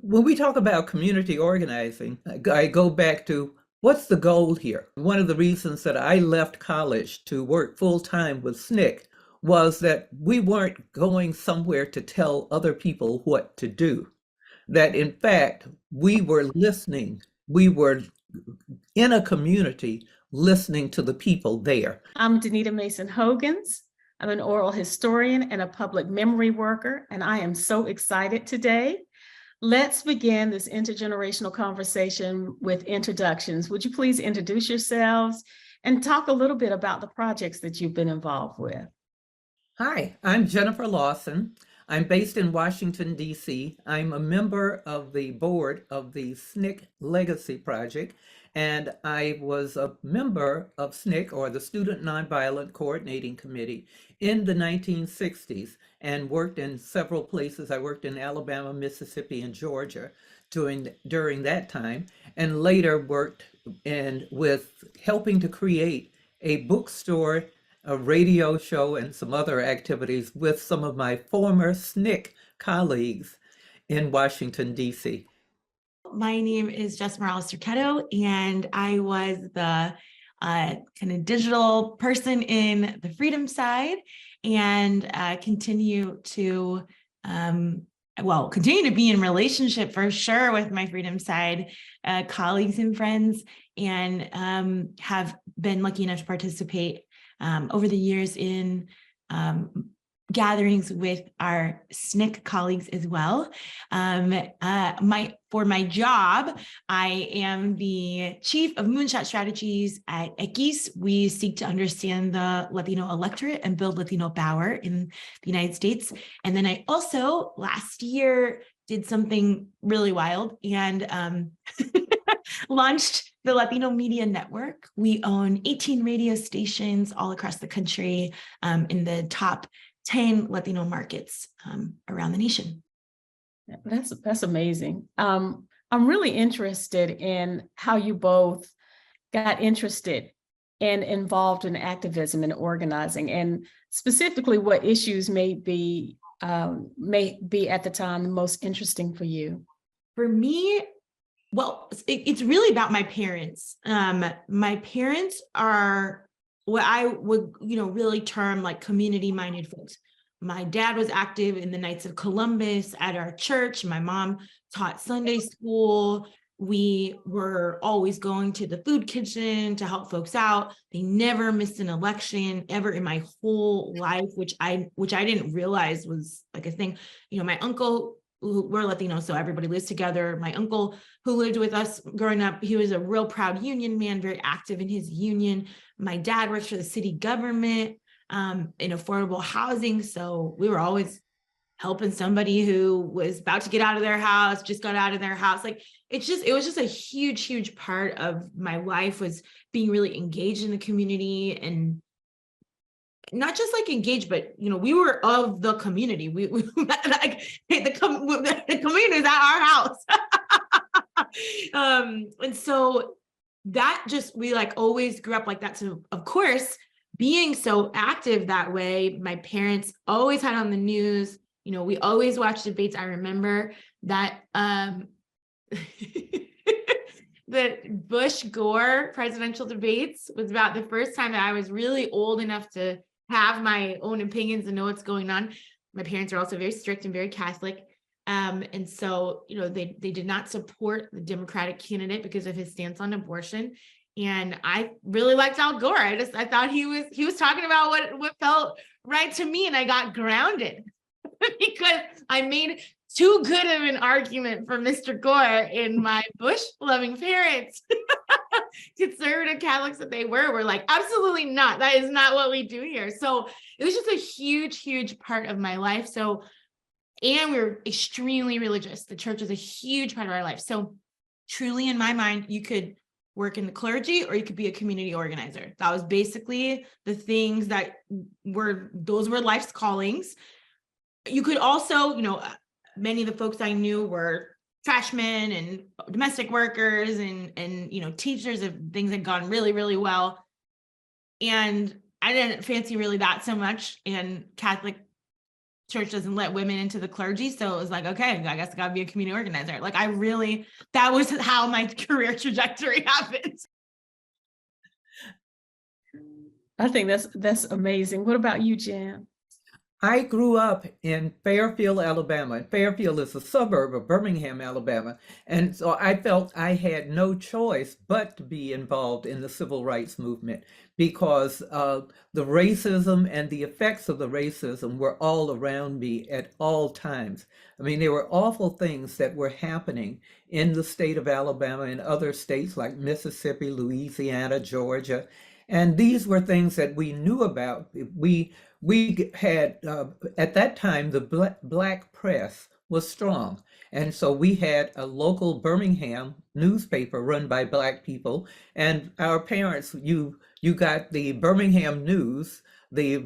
When we talk about community organizing, I go back to what's the goal here? One of the reasons that I left college to work full time with SNCC was that we weren't going somewhere to tell other people what to do. That in fact, we were listening, we were in a community listening to the people there. I'm Danita Mason Hogans. I'm an oral historian and a public memory worker, and I am so excited today. Let's begin this intergenerational conversation with introductions. Would you please introduce yourselves and talk a little bit about the projects that you've been involved with? Hi, I'm Jennifer Lawson. I'm based in Washington, D.C. I'm a member of the board of the SNCC Legacy Project, and I was a member of SNCC, or the Student Nonviolent Coordinating Committee, in the 1960s and worked in several places. I worked in Alabama, Mississippi, and Georgia during that time, and later worked with helping to create a bookstore, a radio show, and some other activities with some of my former SNCC colleagues in Washington, D.C. My name is Jess Rocketto, and I was the kind of digital person in the freedom side, and continue to be in relationship for sure with my freedom side colleagues and friends, and have been lucky enough to participate over the years in gatherings with our SNCC colleagues as well. For my job, I am the chief of Moonshot Strategies at X. We seek to understand the Latino electorate and build Latino power in the United States. And then I also last year did something really wild and launched the Latino Media Network. We own 18 radio stations all across the country, in the top 10 Latino markets around the nation. That's amazing. I'm really interested in how you both got interested and involved in activism and organizing, and specifically what issues may be at the time the most interesting for you. For me, well, it's really about my parents. My parents are what I would, really term like community-minded folks. My dad was active in the Knights of Columbus at our church. My mom taught Sunday school. We were always going to the food kitchen to help folks out. They never missed an election ever in my whole life, which I didn't realize was like a thing. My uncle, we're Latino, so everybody lives together. My uncle who lived with us growing up, he was a real proud union man, very active in his union. My dad works for the city government in affordable housing. So we were always helping somebody who was about to get out of their house, just got out of their house. Like it was just a huge, huge part of my life, was being really engaged in the community, and not just like engaged, but we were of the community. We like the community is at our house. And so that just, we like always grew up like that. So of course, being so active that way, my parents always had on the news, we always watched debates. I remember that the Bush-Gore presidential debates was about the first time that I was really old enough to have my own opinions and know what's going on. My parents are also very strict and very Catholic. And so, they did not support the Democratic candidate because of his stance on abortion. And I really liked Al Gore. I thought he was talking about what felt right to me, and I got grounded because I made too good of an argument for Mr. Gore, in my Bush-loving parents, conservative Catholics that they were like, absolutely not. That is not what we do here. So it was just a huge, huge part of my life. So, and we were extremely religious. The church is a huge part of our life. So truly, in my mind, you could work in the clergy or you could be a community organizer. That was basically the things that those were life's callings. You could also, many of the folks I knew were trashmen and domestic workers and teachers, if things had gone really, really well. And I didn't fancy really that so much. And Catholic church doesn't let women into the clergy. So it was like, okay, I guess I gotta be a community organizer. Like that was how my career trajectory happened. I think that's amazing. What about you, Jan? I grew up in Fairfield, Alabama. And Fairfield is a suburb of Birmingham, Alabama. And so I felt I had no choice but to be involved in the civil rights movement because the racism and the effects of the racism were all around me at all times. I mean, there were awful things that were happening in the state of Alabama and other states like Mississippi, Louisiana, Georgia. And these were things that we knew about. We had, at that time, the black press was strong. And so we had a local Birmingham newspaper run by Black people. And our parents, you got the Birmingham News, the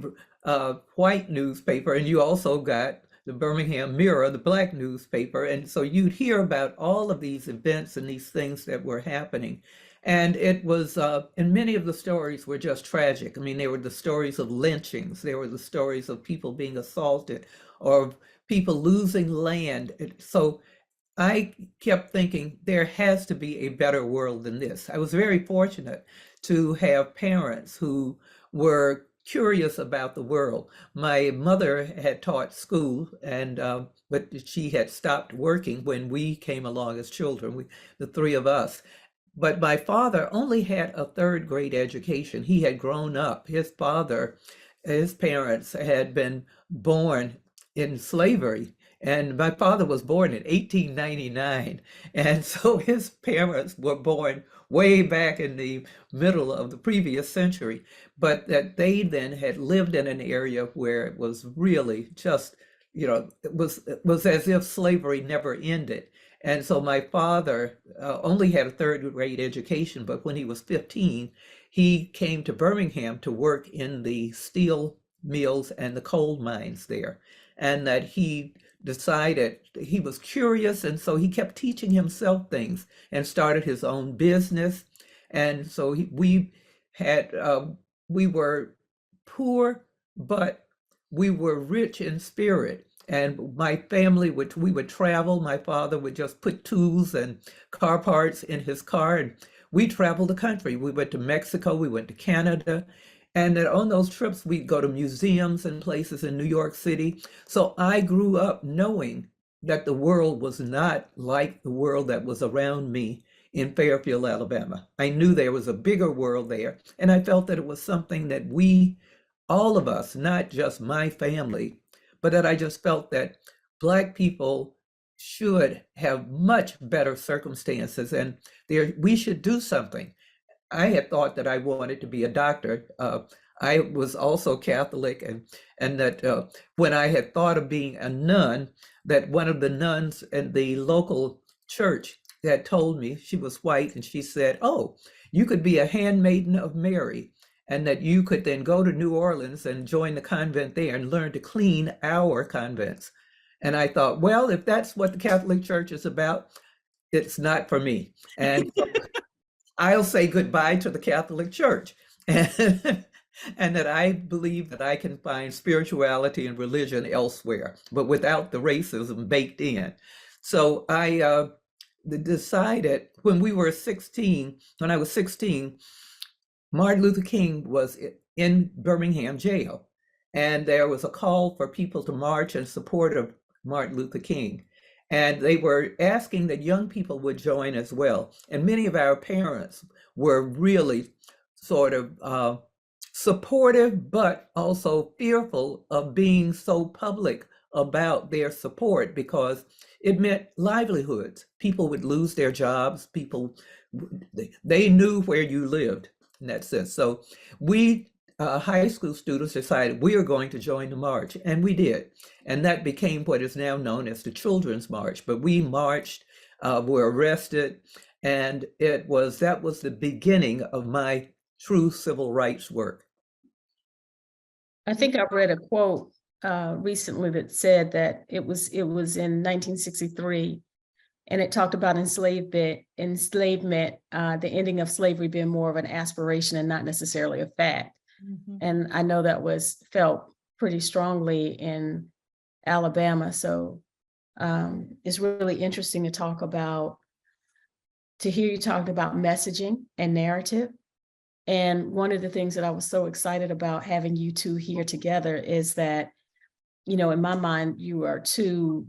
white newspaper, and you also got the Birmingham Mirror, the Black newspaper. And so you'd hear about all of these events and these things that were happening. And it was, and many of the stories were just tragic. I mean, there were the stories of lynchings, there were the stories of people being assaulted or people losing land. So I kept thinking there has to be a better world than this. I was very fortunate to have parents who were curious about the world. My mother had taught school, and but she had stopped working when we came along as children, the three of us. But my father only had a third grade education. He had grown up. His parents had been born in slavery. And my father was born in 1899. And so his parents were born way back in the middle of the previous century. But that they then had lived in an area where it was really just, it was as if slavery never ended. And so my father only had a third grade education, but when he was 15, he came to Birmingham to work in the steel mills and the coal mines there. And that he decided he was curious, and so he kept teaching himself things and started his own business. And so we were poor, but we were rich in spirit. And my family we would travel. My father would just put tools and car parts in his car, and we traveled the country. We went to Mexico, we went to Canada, and then on those trips we'd go to museums and places in New York City. So I grew up knowing that the world was not like the world that was around me in Fairfield, Alabama. I knew there was a bigger world there, and I felt that it was something that all of us, not just my family, but that I just felt that Black people should have much better circumstances, and we should do something. I had thought that I wanted to be a doctor. I was also Catholic, and that when I had thought of being a nun, that one of the nuns in the local church had told me, she was white, and she said, "Oh, you could be a handmaiden of Mary, and that you could then go to New Orleans and join the convent there and learn to clean our convents." And I thought, well, if that's what the Catholic Church is about, it's not for me. And so I'll say goodbye to the Catholic Church. And that I believe that I can find spirituality and religion elsewhere, but without the racism baked in. So I decided when I was 16, Martin Luther King was in Birmingham jail, and there was a call for people to march in support of Martin Luther King. And they were asking that young people would join as well. And many of our parents were really sort of supportive, but also fearful of being so public about their support because it meant livelihoods. People would lose their jobs. They knew where you lived in that sense. So we high school students decided we are going to join the march, and we did. And that became what is now known as the Children's March. But we marched, were arrested, and that was the beginning of my true civil rights work. I think I read a quote recently that said that it was in 1963, and it talked about enslavement, the ending of slavery being more of an aspiration and not necessarily a fact. Mm-hmm. And I know that was felt pretty strongly in Alabama. So it's really interesting to hear you talk about messaging and narrative. And one of the things that I was so excited about having you two here together is that, you know, in my mind, you are two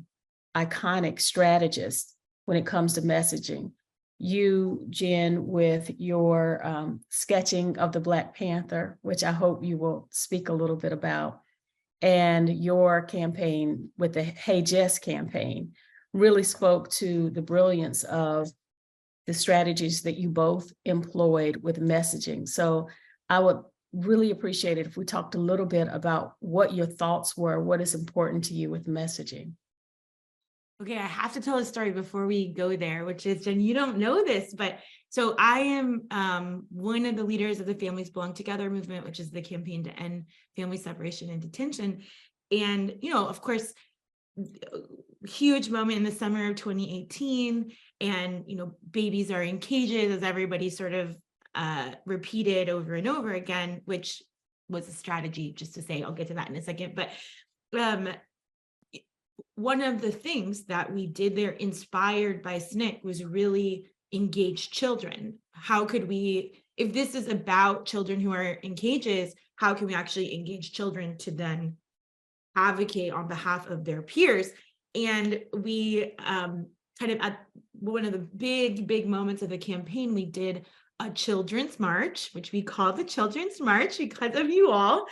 iconic strategists when it comes to messaging. You, Jen, with your sketching of the Black Panther, which I hope you will speak a little bit about, and your campaign with the Hey Jess campaign really spoke to the brilliance of the strategies that you both employed with messaging. So I would really appreciate it if we talked a little bit about what your thoughts were, what is important to you with messaging. Okay, I have to tell a story before we go there, which is, Jen, you don't know this, but so I am one of the leaders of the Families Belong Together movement, which is the campaign to end family separation and detention. And, you know, of course, huge moment in the summer of 2018. And, you know, babies are in cages, as everybody sort of repeated over and over again, which was a strategy, just to say, I'll get to that in a second. But one of the things that we did there, inspired by SNCC, was really engage children. How could we, if this is about children who are in cages, how can we actually engage children to then advocate on behalf of their peers? And we kind of at one of the big moments of the campaign, we did a children's march, which we call the Children's March because of you all.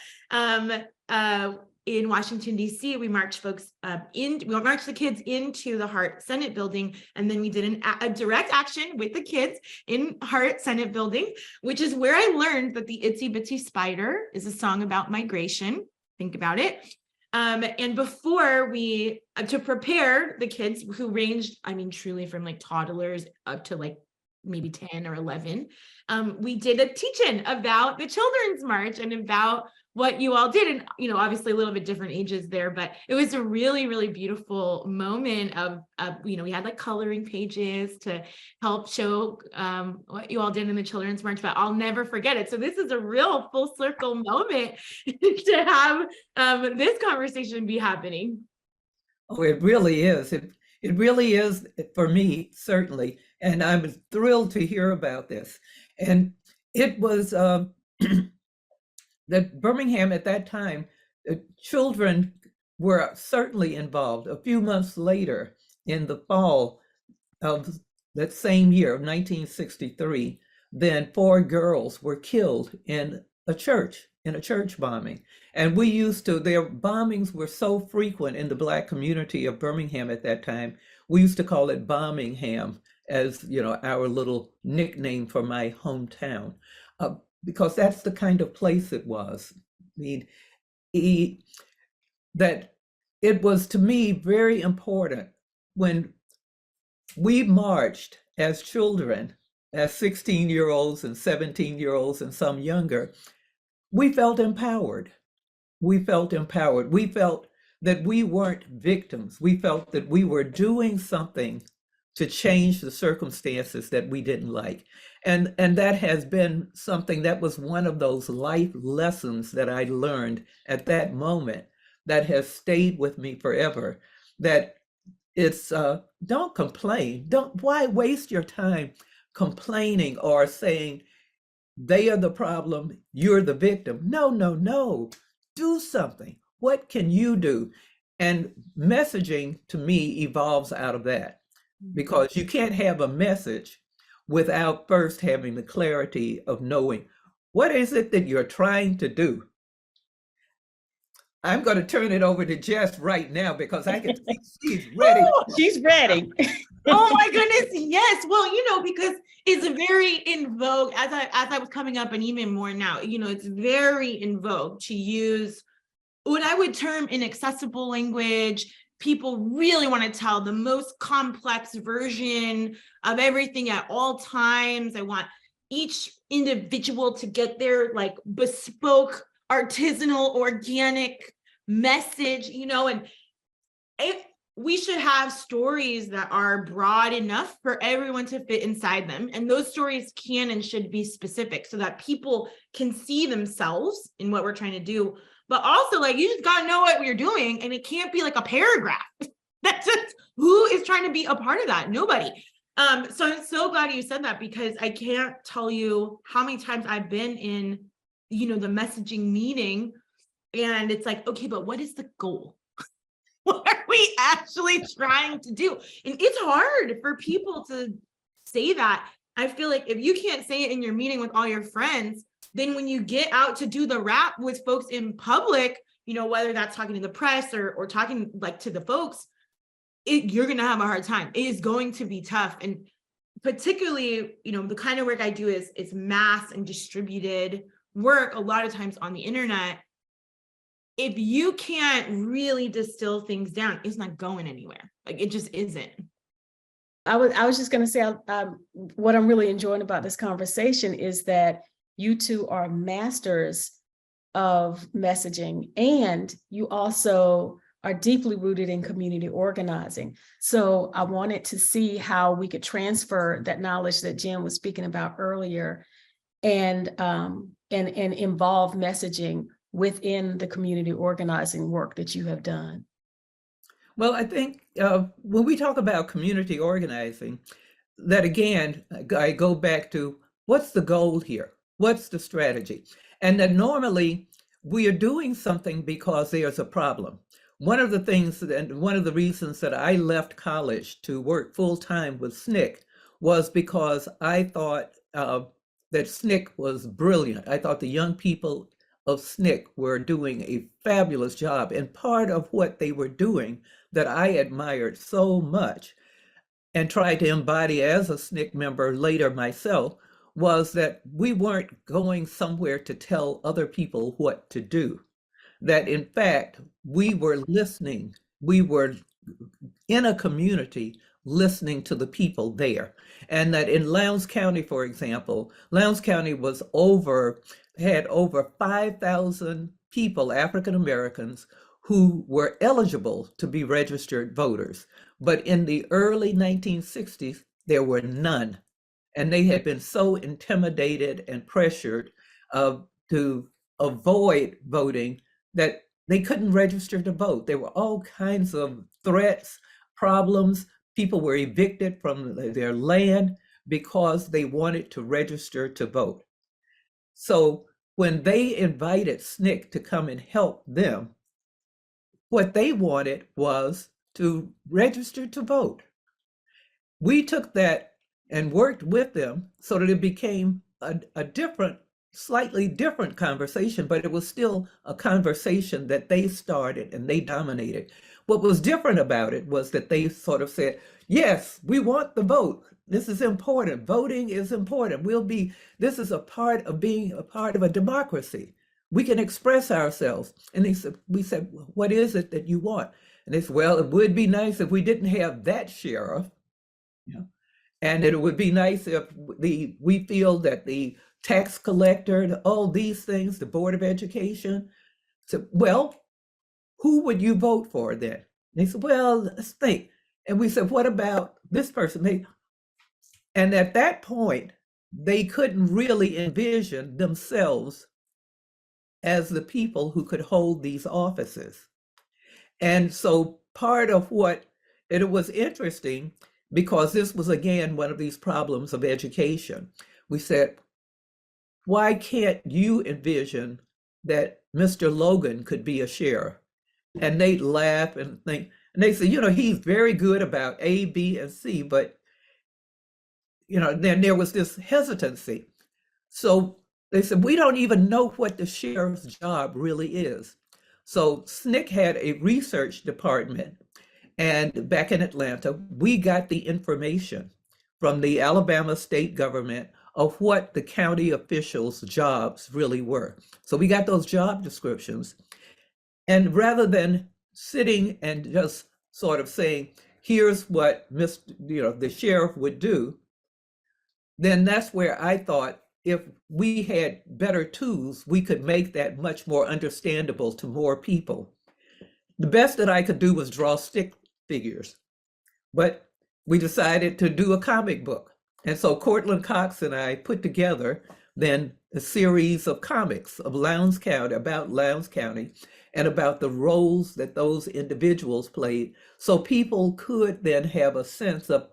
In Washington, D.C., we marched we marched the kids into the Hart Senate building, and then we did a direct action with the kids in Hart Senate building, which is where I learned that the Itsy Bitsy Spider is a song about migration. Think about it. And before to prepare the kids who ranged, I mean, truly from like toddlers up to like maybe 10 or 11, we did a teach-in about the Children's March and about what you all did. And, you know, obviously a little bit different ages there, but it was a really, really beautiful moment of, you know, we had like coloring pages to help show what you all did in the Children's March, but I'll never forget it. So this is a real full circle moment to have this conversation be happening. Oh, it really is. It really is for me, certainly. And I'm thrilled to hear about this. And it was that Birmingham at that time, children were certainly involved. A few months later, in the fall of that same year of 1963, then 4 girls were killed in a church bombing. And we used to, their bombings were so frequent in the Black community of Birmingham at that time, we used to call it Bombingham, as you know, our little nickname for my hometown. Because that's the kind of place it was. I mean, that it was to me very important when we marched as children, as 16-year-olds and 17-year-olds and some younger, we felt empowered. We felt empowered. We felt that we weren't victims. We felt that we were doing something to change the circumstances that we didn't like. And that has been something that was one of those life lessons that I learned at that moment that has stayed with me forever. That it's don't complain. Why waste your time complaining or saying they are the problem, you're the victim? No. Do something. What can you do? And messaging to me evolves out of that, because you can't have a message without first having the clarity of knowing what is it that you're trying to do. I'm going to turn it over to Jess right now because I can see she's ready. Oh, she's ready. Oh my goodness, yes. Well, you know, because it's very in vogue as I was coming up, and even more now, you know, it's very in vogue to use what I would term inaccessible language. People really want to tell the most complex version of everything at all times. I want each individual to get their like bespoke, artisanal, organic message, you know, and we should have stories that are broad enough for everyone to fit inside them. And those stories can and should be specific so that people can see themselves in what we're trying to do, but also like, you just gotta know what you're doing, and it can't be like a paragraph. That's just, who is trying to be a part of that? Nobody. So I'm so glad you said that, because I can't tell you how many times I've been in, the messaging meeting, and it's like, okay, but what is the goal? What are we actually trying to do? And it's hard for people to say that. I feel like if you can't say it in your meeting with all your friends, then when you get out to do the rap with folks in public, whether that's talking to the press or talking like to the folks, you're going to have a hard time. It is going to be tough. And particularly, the kind of work I do is mass and distributed work, a lot of times on the internet. If you can't really distill things down, it's not going anywhere. Like, it just isn't. I was just going to say, what I'm really enjoying about this conversation is that you two are masters of messaging, and you also are deeply rooted in community organizing. So I wanted to see how we could transfer that knowledge that Jen was speaking about earlier, and involve messaging within the community organizing work that you have done. Well, I think when we talk about community organizing, that again, I go back to what's the goal here? What's the strategy? And that normally we are doing something because there's a problem. One of the things, and one of the reasons that I left college to work full-time with SNCC was because I thought that SNCC was brilliant. I thought the young people of SNCC were doing a fabulous job. And part of what they were doing that I admired so much and tried to embody as a SNCC member later myself was that we weren't going somewhere to tell other people what to do. That in fact, we were listening. We were in a community listening to the people there. And that in Lowndes County, for example, Lowndes County had over 5,000 people, African Americans, who were eligible to be registered voters. But in the early 1960s, there were none. And they had been so intimidated and pressured to avoid voting that they couldn't register to vote. There were all kinds of threats, problems. People were evicted from their land because they wanted to register to vote. So when they invited SNCC to come and help them, what they wanted was to register to vote. We took that and worked with them so that it became a slightly different conversation, but it was still a conversation that they started and they dominated. What was different about it was that they sort of said, yes, we want the vote. This is important. Voting is important. This is a part of being a part of a democracy. We can express ourselves. And we said, what is it that you want? And they said, well, it would be nice if we didn't have that sheriff. And it would be nice if we feel that the tax collector, all these things, the Board of Education. So, well, who would you vote for then? And they said, well, let's think. And we said, what about this person? And at that point, they couldn't really envision themselves as the people who could hold these offices. And so part of it was interesting, because this was, again, one of these problems of education. We said, why can't you envision that Mr. Logan could be a sheriff? And they'd laugh and think, and they say, he's very good about A, B, and C, but, then there was this hesitancy. So they said, we don't even know what the sheriff's job really is. So SNCC had a research department, and back in Atlanta, we got the information from the Alabama state government of what the county officials' jobs really were. So we got those job descriptions. And rather than sitting and just sort of saying, here's what the sheriff would do, then that's where I thought if we had better tools, we could make that much more understandable to more people. The best that I could do was draw stick figures, but we decided to do a comic book. And so Cortland Cox and I put together then a series of comics of Lowndes County, about Lowndes County, and about the roles that those individuals played. So people could then have a sense of,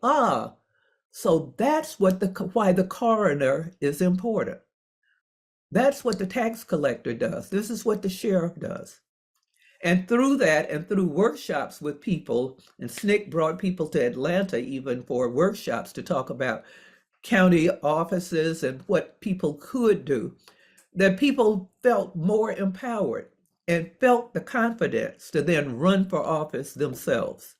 so that's what why the coroner is important. That's what the tax collector does. This is what the sheriff does. And through that, and through workshops with people, and SNCC brought people to Atlanta even for workshops to talk about county offices and what people could do, that people felt more empowered and felt the confidence to then run for office themselves.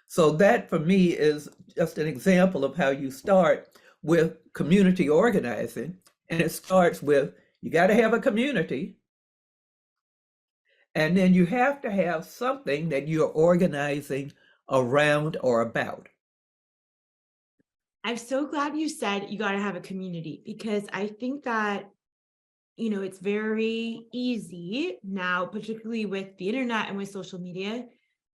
So that for me is just an example of how you start with community organizing. And it starts with, you got to have a community. And then you have to have something that you're organizing around or about. I'm so glad you said you got to have a community, because I think that, it's very easy now, particularly with the internet and with social media,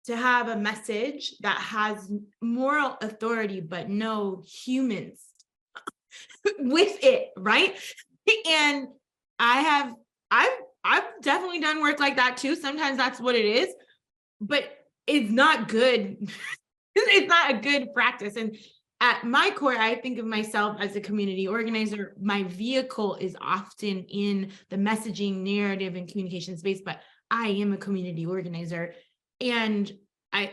to have a message that has moral authority, but no humans with it, right? And I've definitely done work like that too. Sometimes that's what it is, but it's not good. It's not a good practice. And at my core, I think of myself as a community organizer. My vehicle is often in the messaging, narrative, and communication space, but I am a community organizer. And I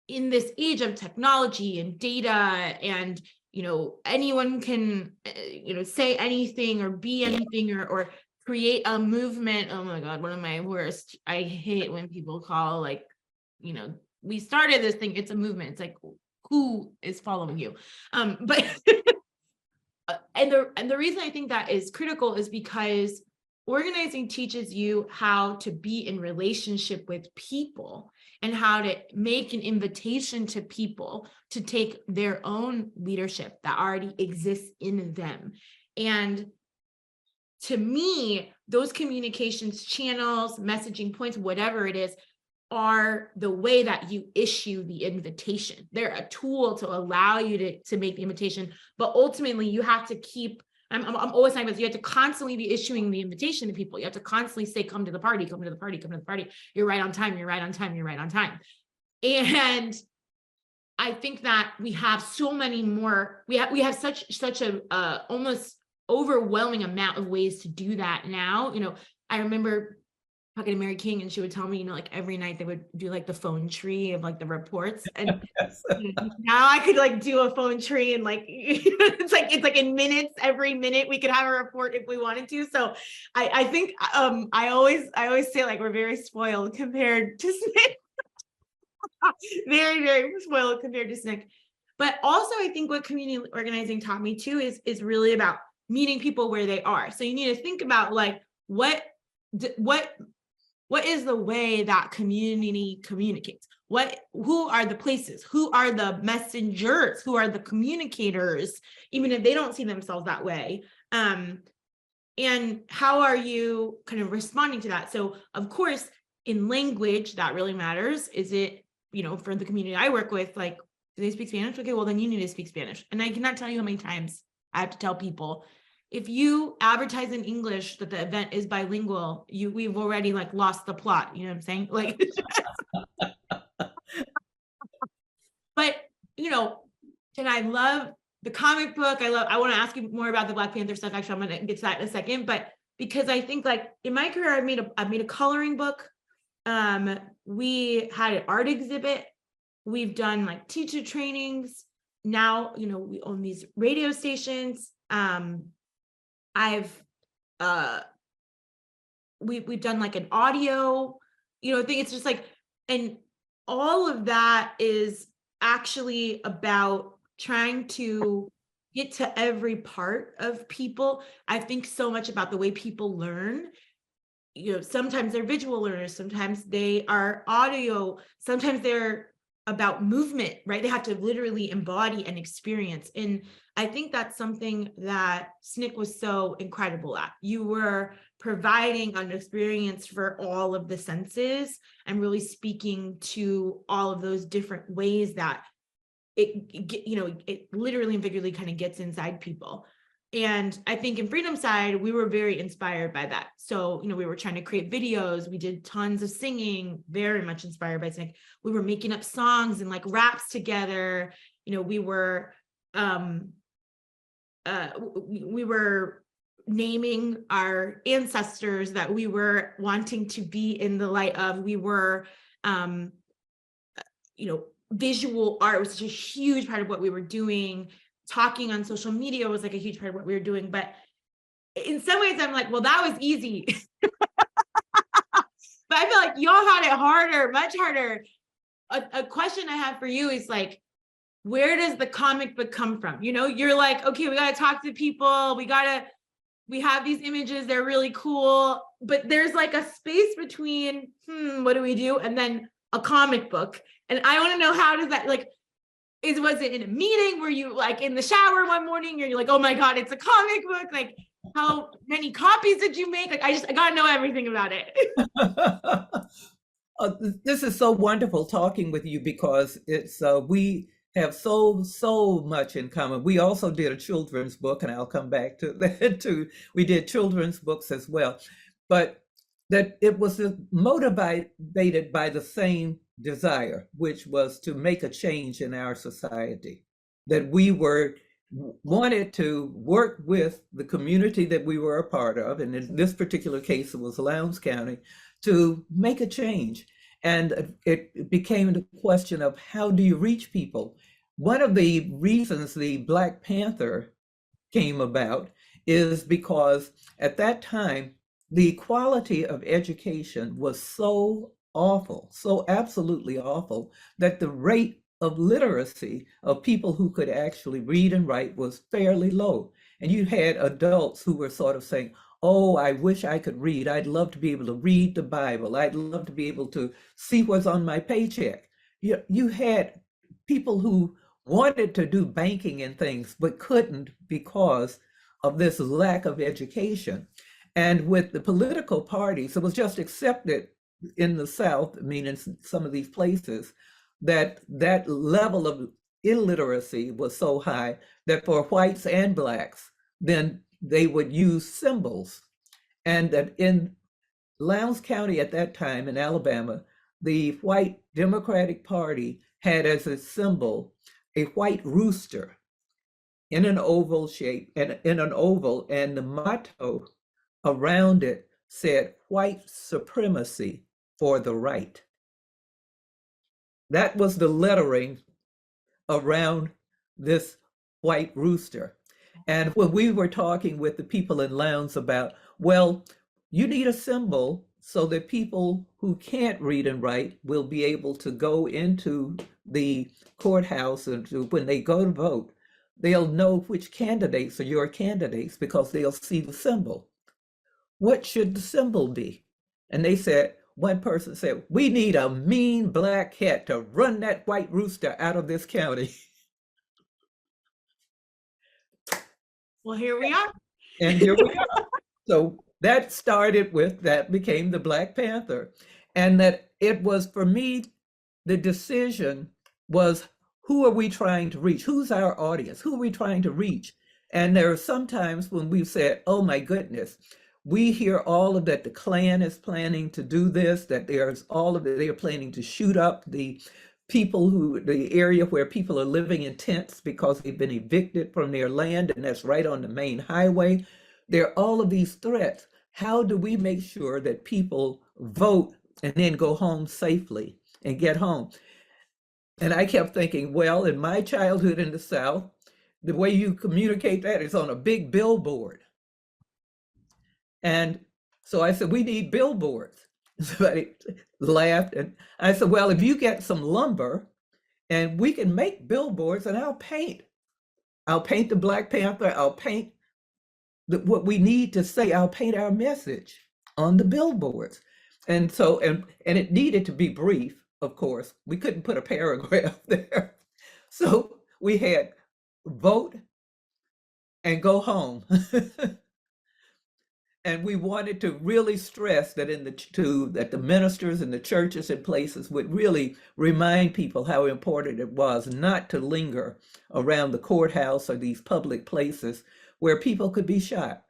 in this age of technology and data, and anyone can say anything or be anything, or create a movement. Oh my God, one of my worst. I hate when people call we started this thing, it's a movement. It's like, who is following you? But and the reason I think that is critical is because organizing teaches you how to be in relationship with people, and how to make an invitation to people to take their own leadership that already exists in them. And to me, those communications channels, messaging points, whatever it is, are the way that you issue the invitation. They're a tool to allow you to make the invitation, but ultimately you have to keep, I'm always talking about this, you have to constantly be issuing the invitation to people. You have to constantly say, come to the party, come to the party, come to the party. You're right on time, you're right on time, you're right on time. And I think that we have so many more, we have such a almost overwhelming amount of ways to do that now. I remember talking to Mary King, and she would tell me, every night they would do the phone tree of the reports. And now I could do a phone tree, and it's like in minutes, every minute we could have a report if we wanted to. So I think I always say we're very spoiled compared to SNCC. Very, very spoiled compared to SNCC. But also I think what community organizing taught me too is really about meeting people where they are. So you need to think about what is the way that community communicates? Who are the places? Who are the messengers? Who are the communicators, even if they don't see themselves that way? And how are you kind of responding to that? So of course, in language, that really matters. Is it, for the community I work with, do they speak Spanish? Okay, well then you need to speak Spanish. And I cannot tell you how many times I have to tell people, if you advertise in English that the event is bilingual, we've already lost the plot. You know what I'm saying? But and I love the comic book. I want to ask you more about the Black Panther stuff. Actually, I'm going to get to that in a second. But because I think in my career, I've made a coloring book. We had an art exhibit. We've done teacher trainings. Now, we own these radio stations. We've done an audio, I think it's just and all of that is actually about trying to get to every part of people. I think so much about the way people learn. Sometimes they're visual learners, sometimes they are audio, sometimes they're about movement, right? They have to literally embody and experience. And I think that's something that SNCC was so incredible at. You were providing an experience for all of the senses and really speaking to all of those different ways that it literally and figuratively kind of gets inside people. And I think in Freedom Side, we were very inspired by that. So, we were trying to create videos. We did tons of singing, very much inspired by singing. We were making up songs and like raps together. We were we were naming our ancestors that we were wanting to be in the light of. We were, visual art was such a huge part of what we were doing. Talking on social media was like a huge part of what we were doing. But in some ways, I'm like, well, that was easy. But I feel like y'all had it harder, much harder. A question I have for you is like, where does the comic book come from? You're like, okay, we got to talk to people. We have these images. They're really cool. But there's like a space between, what do we do? And then a comic book. And I want to know, how does that, like, was it in a meeting? Were you like in the shower one morning? You're like, oh my God, it's a comic book. Like, how many copies did you make? Like, I got to know everything about it. This is so wonderful talking with you, because it's we have so much in common. We also did a children's book, and I'll come back to that too. We did children's books as well, but that it was motivated by the same desire, which was to make a change in our society. That we wanted to work with the community that we were a part of, and in this particular case, it was Lowndes County, to make a change. And it became the question of, how do you reach people? One of the reasons the Black Panther came about is because at that time, the quality of education was so awful, so absolutely awful, that the rate of literacy of people who could actually read and write was fairly low. And you had adults who were sort of saying, oh, I wish I could read. I'd love to be able to read the Bible. I'd love to be able to see what's on my paycheck. You had people who wanted to do banking and things, but couldn't because of this lack of education. And with the political parties, it was just accepted in the South, I mean, in some of these places, that level of illiteracy was so high that for whites and Blacks, then they would use symbols. And that in Lowndes County at that time in Alabama, the white Democratic Party had as a symbol a white rooster in an oval shape, and and the motto around it said, white supremacy for the right. That was the lettering around this white rooster. And when we were talking with the people in Lowndes about, well, you need a symbol so that people who can't read and write will be able to go into the courthouse, and when they go to vote, they'll know which candidates are your candidates because they'll see the symbol. What should the symbol be? And they said, one person said, we need a mean black cat to run that white rooster out of this county. Well, here we are. And here we are. So that became the Black Panther. And that it was, for me, the decision was, who are we trying to reach? Who's our audience? Who are we trying to reach? And there are some times when we've said, oh my goodness, we hear all of that the Klan is planning to do this, that there's all of that they are planning to shoot up the area where people are living in tents because they've been evicted from their land, and that's right on the main highway. There are all of these threats. How do we make sure that people vote and then go home safely and get home? And I kept thinking, well, in my childhood in the South, the way you communicate that is on a big billboard. And so I said, we need billboards. Somebody laughed, and I said, well, if you get some lumber and we can make billboards, and I'll paint the Black Panther, I'll paint what we need to say, I'll paint our message on the billboards. And so, and it needed to be brief, of course. We couldn't put a paragraph there. So we had vote and go home. And we wanted to really stress that that the ministers and the churches and places would really remind people how important it was not to linger around the courthouse or these public places where people could be shot.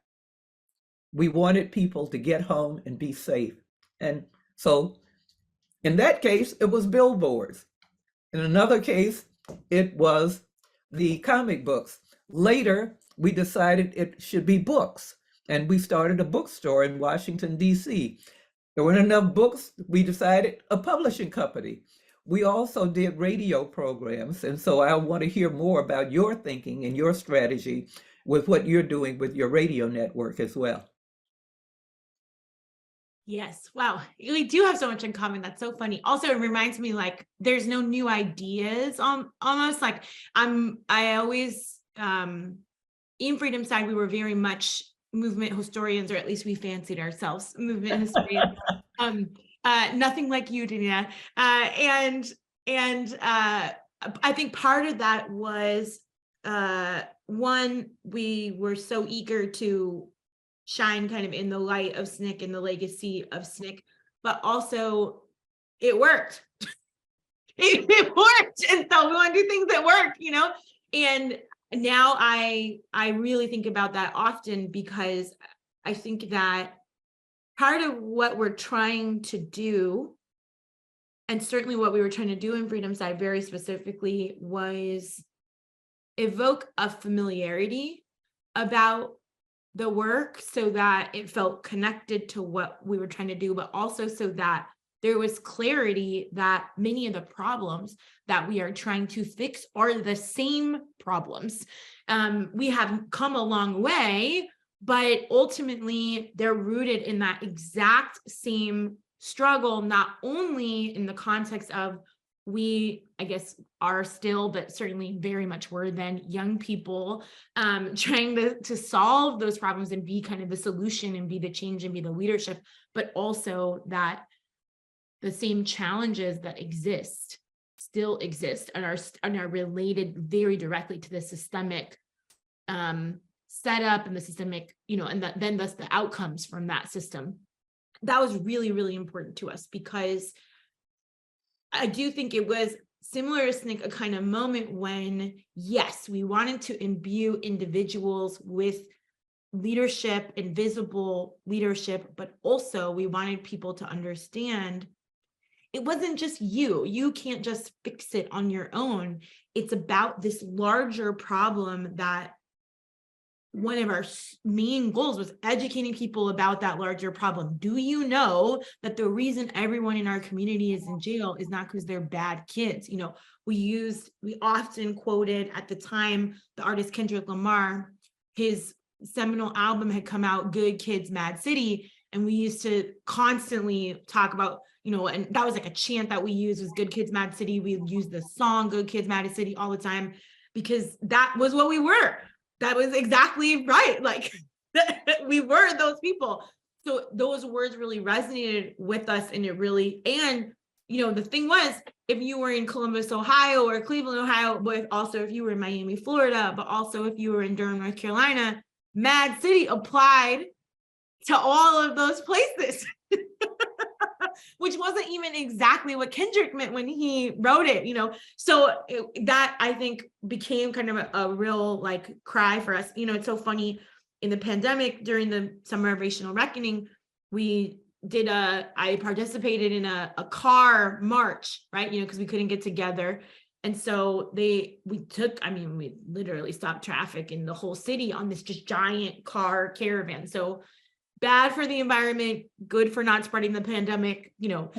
We wanted people to get home and be safe. And so in that case, it was billboards. In another case, it was the comic books. Later, we decided it should be books, and we started a bookstore in Washington, D.C. There weren't enough books. We decided a publishing company. We also did radio programs, and so I want to hear more about your thinking and your strategy with what you're doing with your radio network as well. Yes. Wow. We do have so much in common. That's so funny. Also, it reminds me like there's no new ideas almost like I always in Freedom Side, we were very much movement historians, or at least we fancied ourselves movement historians. Nothing like you, Dania. And I think part of that was one, we were so eager to shine kind of in the light of SNCC and the legacy of SNCC, but also it worked. It worked. And so we want to do things that work, you know? And now I really think about that often, because I think that part of what we're trying to do, and certainly what we were trying to do in Freedom Side very specifically, was evoke a familiarity about the work so that it felt connected to what we were trying to do, but also so that there was clarity that many of the problems that we are trying to fix are the same problems. We have come a long way, but ultimately they're rooted in that exact same struggle, not only in the context of we, I guess, are still, but certainly very much were then, young people trying to solve those problems and be kind of the solution and be the change and be the leadership, but also that the same challenges that still exist and are related very directly to the systemic setup and the systemic, you know, and then thus the outcomes from that system. That was really, really important to us, because I do think it was similar to SNCC, a kind of moment when, yes, we wanted to imbue individuals with leadership and visible leadership, but also we wanted people to understand it wasn't just you can't just fix it on your own. It's about this larger problem that one of our main goals was educating people about that larger problem. Do you know that the reason everyone in our community is in jail is not because they're bad kids? You know, we often quoted at the time the artist Kendrick Lamar. His seminal album had come out, Good Kids, Mad City, and we used to constantly talk about, you know, and that was like a chant that we used, was Good Kids, Mad City. We used the song Good Kids, Mad City all the time, because that was what we were. That was exactly right. Like we were those people. So those words really resonated with us, and you know, the thing was, if you were in Columbus, Ohio, or Cleveland, Ohio, but also if you were in Miami, Florida, but also if you were in Durham, North Carolina, Mad City applied to all of those places, which wasn't even exactly what Kendrick meant when he wrote it, you know? So that, I think, became kind of a real like cry for us. You know, it's so funny, in the pandemic, during the Summer of Racial Reckoning, I participated in a car march, right? You know, because we couldn't get together. And so we literally stopped traffic in the whole city on this just giant car caravan. So bad for the environment, good for not spreading the pandemic. You know,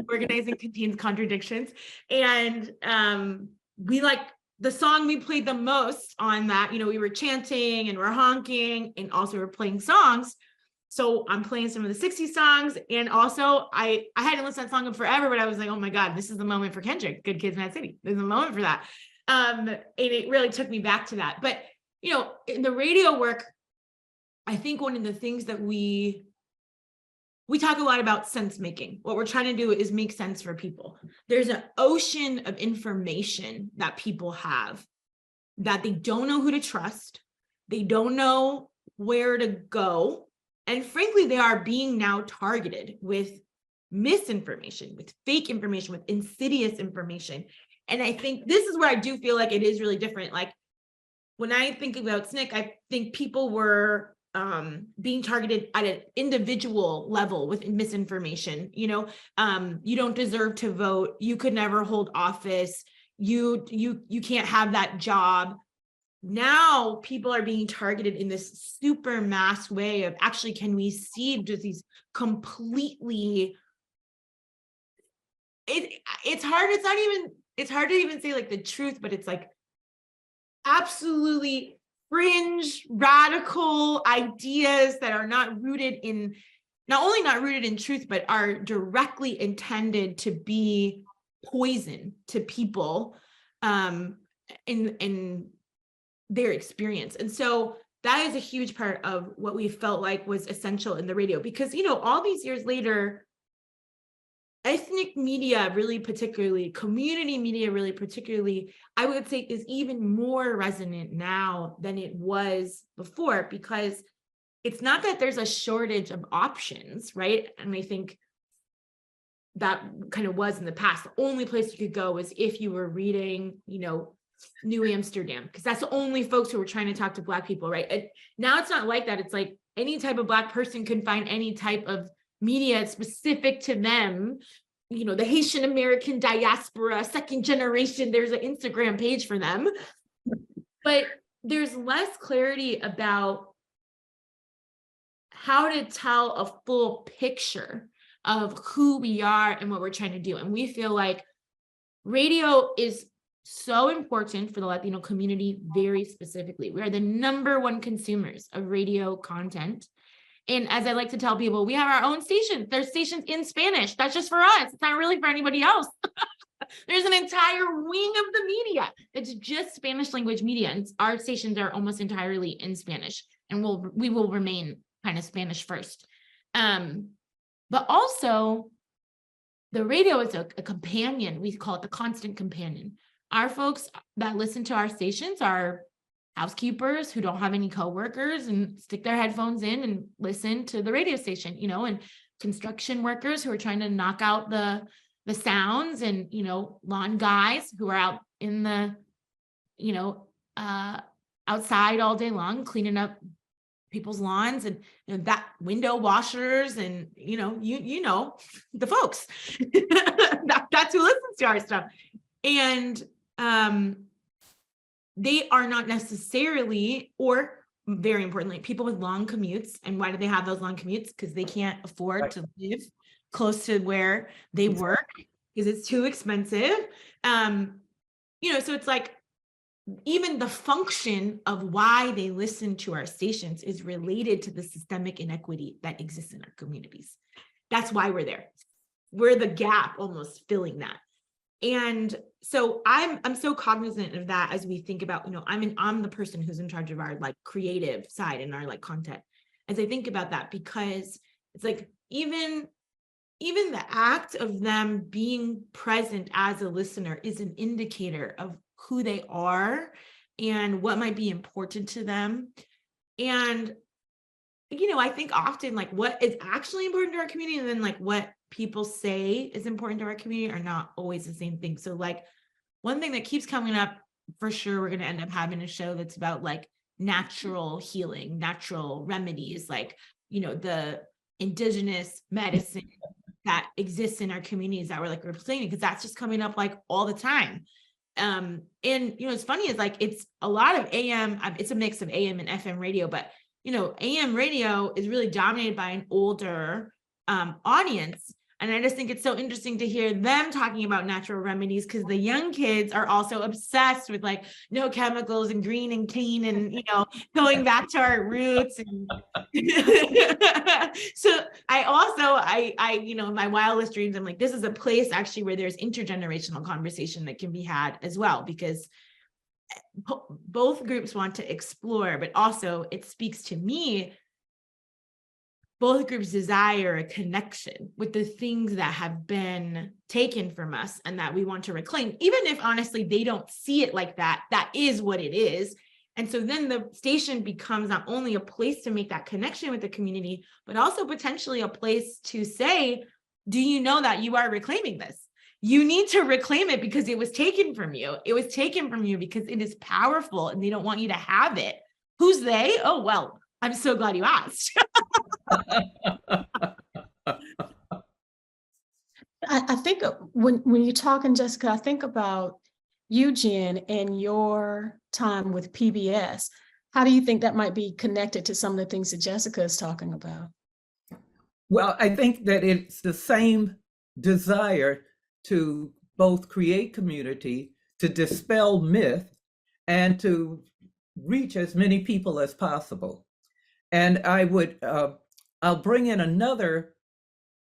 organizing contains contradictions. And the song we played the most on that, you know, we were chanting and we're honking, and also we're playing songs. So I'm playing some of the 60s songs. And also I hadn't listened to that song in forever, but I was like, oh my God, this is the moment for Kendrick, Good Kids, Mad City. There's a moment for that. And it really took me back to that. But, you know, in the radio work, I think one of the things that we talk a lot about sense making. What we're trying to do is make sense for people. There's an ocean of information that people have that they don't know who to trust. They don't know where to go. And frankly, they are being now targeted with misinformation, with fake information, with insidious information. And I think this is where I do feel like it is really different. Like when I think about SNCC, I think people were being targeted at an individual level with misinformation. You don't deserve to vote. You could never hold office. You can't have that job. Now people are being targeted in this super mass way of actually, can we see just these completely, it's hard. It's hard to even say like the truth, but it's like absolutely fringe, radical ideas that are not only not rooted in truth, but are directly intended to be poison to people in their experience. And so that is a huge part of what we felt like was essential in the radio, because, all these years later, ethnic media, really particularly, community media, really particularly, I would say is even more resonant now than it was before, because it's not that there's a shortage of options, right? And I think that kind of was in the past. The only place you could go was if you were reading, New Amsterdam, because that's the only folks who were trying to talk to Black people, right? Now it's not like that. It's like any type of Black person can find any type of media specific to them. The Haitian American diaspora, second generation, there's an Instagram page for them. But there's less clarity about how to tell a full picture of who we are and what we're trying to do. And we feel like radio is so important for the Latino community, very specifically. We are the #1 consumers of radio content. And as I like to tell people, we have our own stations. There's stations in Spanish. That's just for us. It's not really for anybody else. There's an entire wing of the media. It's just Spanish language media. And our stations are almost entirely in Spanish. And we will remain kind of Spanish first. But also, the radio is a companion. We call it the constant companion. Our folks that listen to our stations are housekeepers who don't have any coworkers and stick their headphones in and listen to the radio station, and construction workers who are trying to knock out the sounds, and, lawn guys who are out in the, outside all day long, cleaning up people's lawns, and that window washers, and, the folks that's who listens to our stuff. And, they are not necessarily, or very importantly, people with long commutes. And why do they have those long commutes? Because they can't afford to live close to where they work, because it's too expensive. So it's like, even the function of why they listen to our stations is related to the systemic inequity that exists in our communities. That's why we're there. We're the gap almost filling that. And so I'm so cognizant of that as we think about, I'm the person who's in charge of our like creative side and our like content, as I think about that, because it's like, even the act of them being present as a listener is an indicator of who they are and what might be important to them. And, I think often like what is actually important to our community and then like what people say is important to our community are not always the same thing. So like one thing that keeps coming up, for sure, we're going to end up having a show that's about like natural healing, natural remedies, like, the indigenous medicine that exists in our communities that we're like representing, because that's just coming up like all the time. And, it's funny is like, it's a lot of AM, it's a mix of AM and FM radio, but, AM radio is really dominated by an older audience. And I just think it's so interesting to hear them talking about natural remedies, because the young kids are also obsessed with like no chemicals and green and clean and, going back to our roots. And so I in my wildest dreams, I'm like, this is a place actually where there's intergenerational conversation that can be had as well, because both groups want to explore, but also it speaks to me, both groups desire a connection with the things that have been taken from us and that we want to reclaim, even if honestly they don't see it like that. That is what it is. And so then the station becomes not only a place to make that connection with the community, but also potentially a place to say, do you know that you are reclaiming this? You need to reclaim it because it was taken from you. It was taken from you because it is powerful and they don't want you to have it. Who's they? Oh, well, I'm so glad you asked. I think when you're talking, Jessica, I think about you, Jen, and your time with PBS. How do you think that might be connected to some of the things that Jessica is talking about? Well, I think that it's the same desire to both create community, to dispel myth, and to reach as many people as possible. And I'll bring in another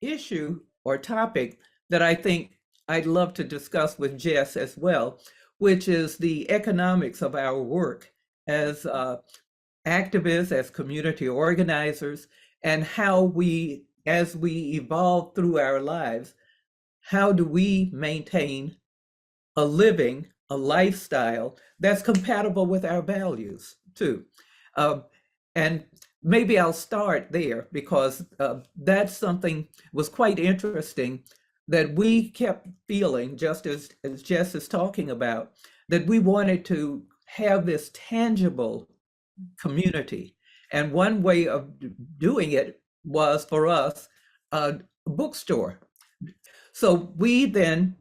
issue or topic that I think I'd love to discuss with Jess as well, which is the economics of our work as activists, as community organizers, and how we, as we evolve through our lives, how do we maintain a living, a lifestyle that's compatible with our values too. And maybe I'll start there because that's something was quite interesting that we kept feeling, just as Jess is talking about, that we wanted to have this tangible community. And one way of doing it was for us a bookstore. So we then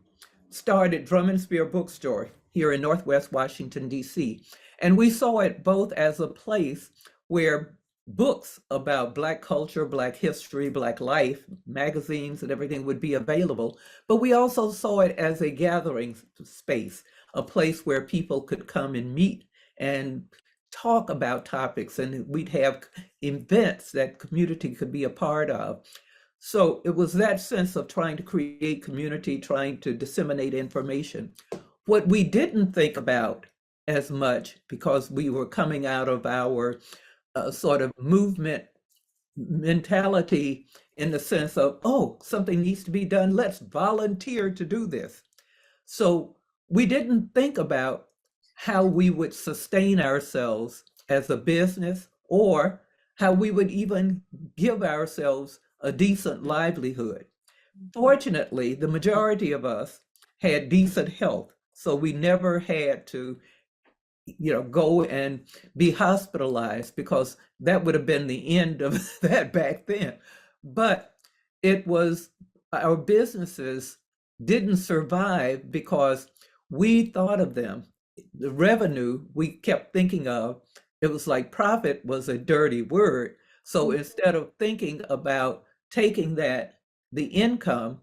started Drum and Spear Bookstore here in Northwest Washington, D.C. And we saw it both as a place where books about Black culture, Black history, Black life, magazines and everything would be available. But we also saw it as a gathering space, a place where people could come and meet and talk about topics, and we'd have events that community could be a part of. So it was that sense of trying to create community, trying to disseminate information. What we didn't think about as much, because we were coming out of our sort of movement mentality in the sense of, oh, something needs to be done, let's volunteer to do this. So we didn't think about how we would sustain ourselves as a business or how we would even give ourselves a decent livelihood. Fortunately, the majority of us had decent health, so we never had to go and be hospitalized, because that would have been the end of that back then. But it was, our businesses didn't survive because we thought of them. The revenue we kept thinking of, it was like profit was a dirty word. So instead of thinking about taking that, the income,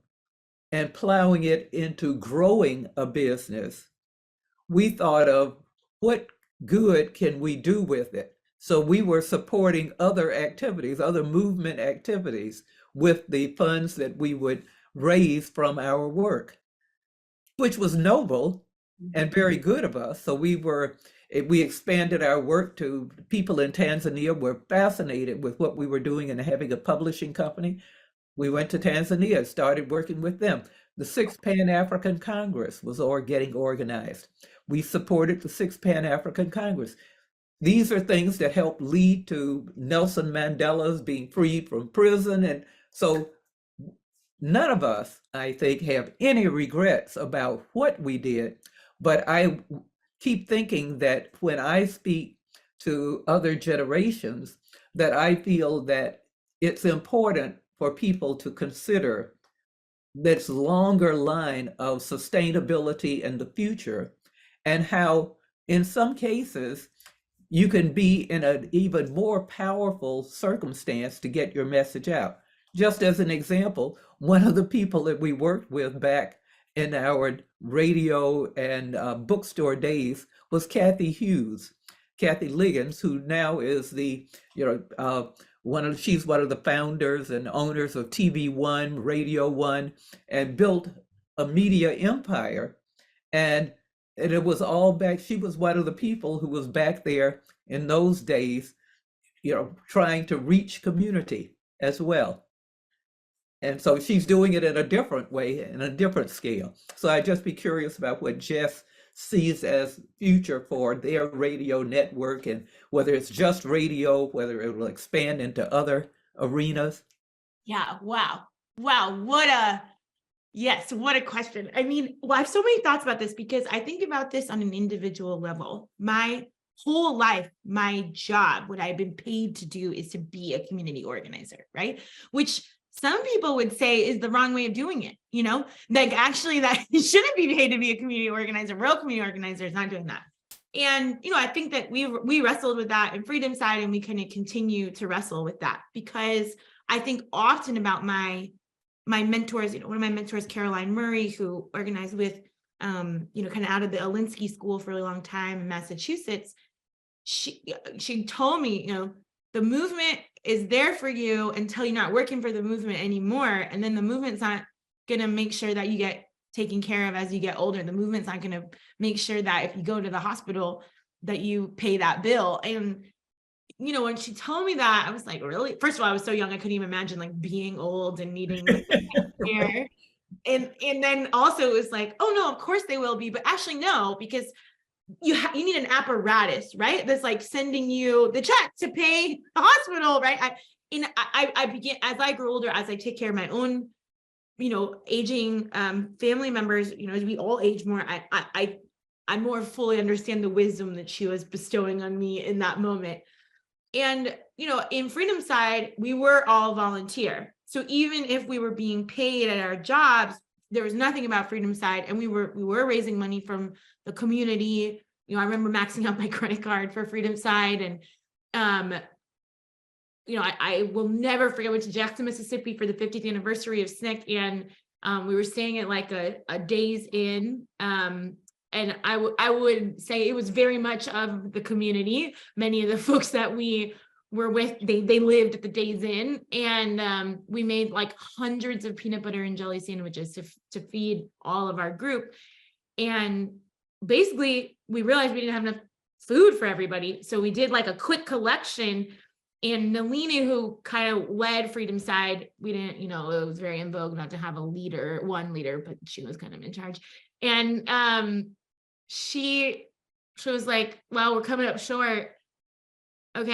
and plowing it into growing a business, we thought of what good can we do with it? So we were supporting other activities, other movement activities with the funds that we would raise from our work, which was noble and very good of us. So we expanded our work to people in Tanzania were fascinated with what we were doing and having a publishing company. We went to Tanzania, started working with them. The Sixth Pan-African Congress was getting organized. We supported the Sixth Pan-African Congress. These are things that helped lead to Nelson Mandela's being freed from prison. And so none of us, I think, have any regrets about what we did. But I keep thinking that when I speak to other generations, that I feel that it's important for people to consider this longer line of sustainability in the future, and how in some cases you can be in an even more powerful circumstance to get your message out. Just as an example, one of the people that we worked with back in our radio and bookstore days was Kathy Hughes, Kathy Liggins, who now is the, she's one of the founders and owners of TV One, Radio One, and built a media empire. And it was all back, she was one of the people who was back there in those days, trying to reach community as well. And so she's doing it in a different way, in a different scale. So I'd just be curious about what Jess sees as future for their radio network, and whether it's just radio, whether it will expand into other arenas? Yeah. Wow. Wow. Yes, what a question. I mean, well, I have so many thoughts about this because I think about this on an individual level. My whole life, my job, what I've been paid to do is to be a community organizer, right? Which some people would say is the wrong way of doing it, like actually that you shouldn't be paid to be a community organizer. Real community organizer is not doing that. And, I think that we wrestled with that in Freedom Side, and we kind of continue to wrestle with that because I think often about my mentors, one of my mentors, Caroline Murray, who organized with, kind of out of the Alinsky School for a really long time in Massachusetts. She told me, the movement is there for you until you're not working for the movement anymore. And then the movement's not going to make sure that you get taken care of as you get older. The movement's not going to make sure that if you go to the hospital that you pay that bill. And when she told me that, I was like, really? First of all, I was so young, I couldn't even imagine like being old and needing care. And then also it was like, oh no, of course they will be, but actually no, because you need an apparatus, right? That's like sending you the check to pay the hospital, right? I began, as I grew older, as I take care of my own, aging family members, as we all age more, I more fully understand the wisdom that she was bestowing on me in that moment. And, in Freedom Side, we were all volunteer. So even if we were being paid at our jobs, there was nothing about Freedom Side, and we were raising money from the community. I remember maxing out my credit card for Freedom Side, and I will never forget. I went to Jackson, Mississippi for the 50th anniversary of SNCC, and we were staying at like a Days Inn. And I would say it was very much of the community. Many of the folks that we were with, they lived at the Days Inn, and we made like hundreds of peanut butter and jelly sandwiches to feed all of our group. And basically, we realized we didn't have enough food for everybody, so we did like a quick collection. And Nalini, who kind of led Freedom Side, we didn't, it was very in vogue not to have one leader, but she was kind of in charge. And she was like, well, we're coming up short. Okay,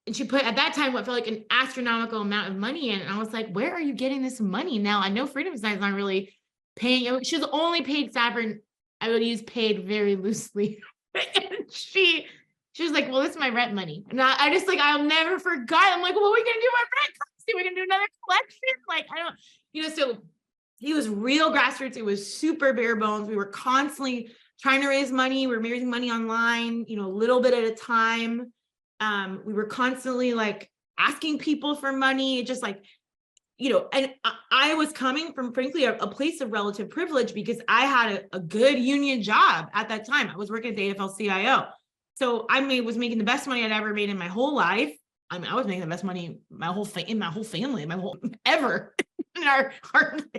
and she put at that time what felt like an astronomical amount of money in. And I was like, where are you getting this money? Now I know Freedom Side is not really paying. She was only paid Saffron. I would use paid very loosely. And she was like, well, this is my rent money. And I just like, I'll never forget. I'm like, well, what are we going to do my rent? We're going to do another collection? Like, I don't, so it was real grassroots. It was super bare bones. We were constantly trying to raise money. We were raising money online, a little bit at a time. We were constantly like asking people for money, just like, and I was coming from, frankly, a place of relative privilege because I had a good union job at that time. I was working at the AFL-CIO. So I was making the best money I'd ever made in my whole life. I mean, I was making the best money in my whole family, ever in our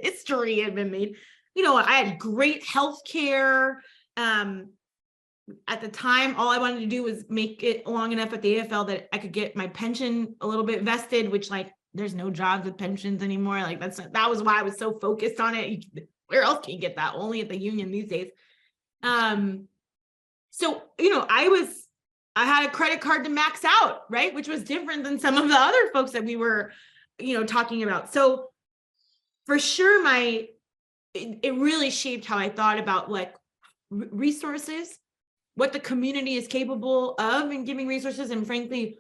history had been made. I had great health care. At the time, all I wanted to do was make it long enough at the AFL that I could get my pension a little bit vested, which like there's no jobs with pensions anymore. Like that was why I was so focused on it. Where else can you get that? Only at the union these days. So, I had a credit card to max out, right? Which was different than some of the other folks that we were, talking about. So for sure, it really shaped how I thought about like resources, what the community is capable of in giving resources, and frankly,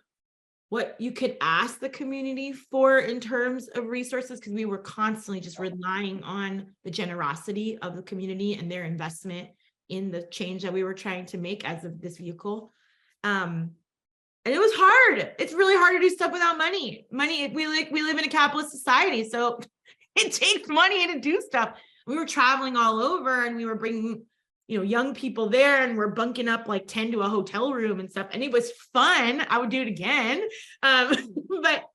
what you could ask the community for in terms of resources, because we were constantly just relying on the generosity of the community and their investment in the change that we were trying to make as of this vehicle. And it was hard. It's really hard to do stuff without money. We live in a capitalist society, so it takes money to do stuff. We were traveling all over, and we were bringing young people there, and we're bunking up like 10 to a hotel room and stuff. And it was fun. I would do it again. But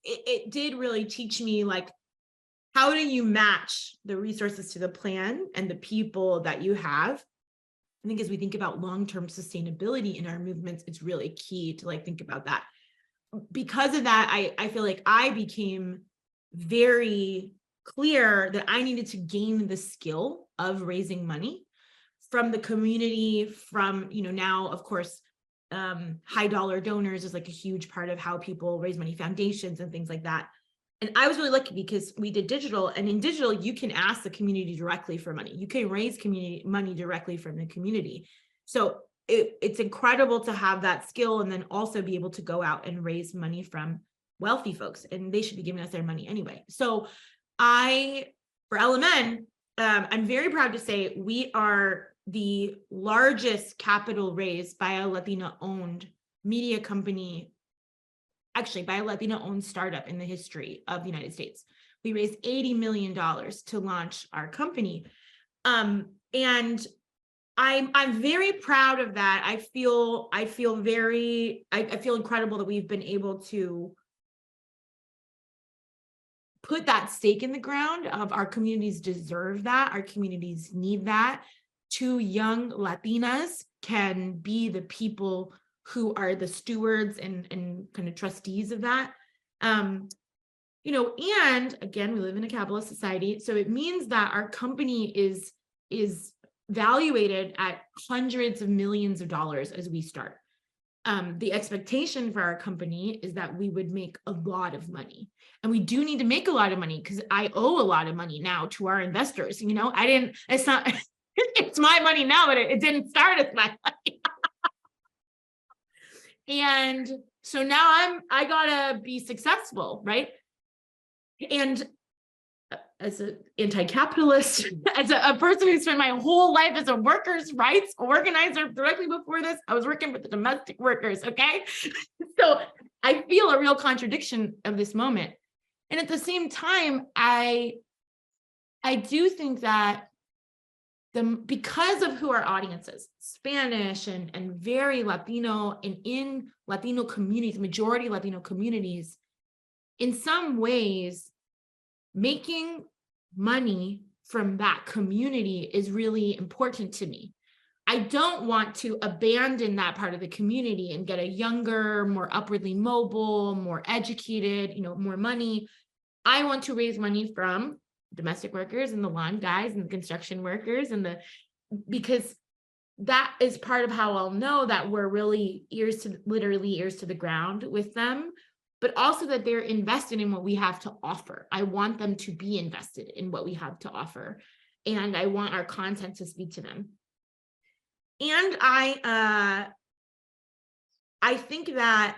it did really teach me like, how do you match the resources to the plan and the people that you have? I think as we think about long-term sustainability in our movements, it's really key to like think about that. Because of that, I feel like I became very clear that I needed to gain the skill of raising money, from the community, from, now, of course, high dollar donors is like a huge part of how people raise money, foundations and things like that. And I was really lucky because we did digital, and in digital, you can ask the community directly for money. You can raise community money directly from the community. So it's incredible to have that skill and then also be able to go out and raise money from wealthy folks, and they should be giving us their money anyway. So for LMN, I'm very proud to say we are the largest capital raised by a Latina-owned media company, actually by a Latina-owned startup in the history of the United States. We raised $80 million to launch our company. And I'm very proud of that. I feel incredible that we've been able to put that stake in the ground of our communities deserve that. Our communities need that. 2 young Latinas can be the people who are the stewards and kind of trustees of that. And again, we live in a capitalist society. So it means that our company is valuated at hundreds of millions of dollars as we start. The expectation for our company is that we would make a lot of money, and we do need to make a lot of money because I owe a lot of money now to our investors. It's not, it's my money now, but it didn't start as my money. And so now I gotta be successful, right? And as an anti-capitalist, as a person who spent my whole life as a workers' rights organizer, directly before this, I was working with the domestic workers, okay? So I feel a real contradiction of this moment. And at the same time, I do think that because of who our audience is, Spanish and very Latino, and in Latino communities, majority Latino communities, in some ways, making money from that community is really important to me. I don't want to abandon that part of the community and get a younger, more upwardly mobile, more educated, more money. I want to raise money from domestic workers and the lawn guys and the construction workers because that is part of how I'll know that we're really literally ears to the ground with them, but also that they're invested in what we have to offer. I want them to be invested in what we have to offer, and I want our content to speak to them. And I think that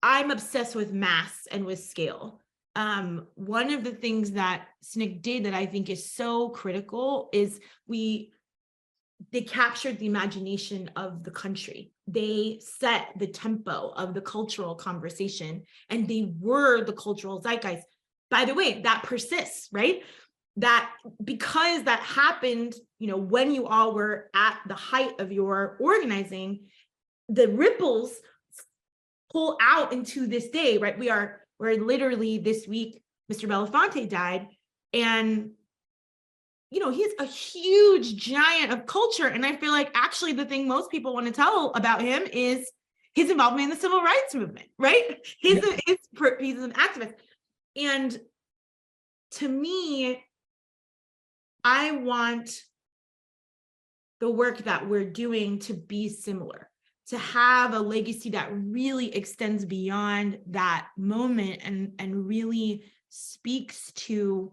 I'm obsessed with mass and with scale. One of the things that SNCC did that I think is so critical is they captured the imagination of the country. They set the tempo of the cultural conversation, and they were the cultural zeitgeist. By the way, that persists, right? That because that happened, when you all were at the height of your organizing, the ripples pull out into this day, right? We're literally this week, Mr. Belafonte died, and he's a huge giant of culture. And I feel like actually the thing most people want to tell about him is his involvement in the civil rights movement, right? He's an activist. And to me, I want the work that we're doing to be similar, to have a legacy that really extends beyond that moment and really speaks to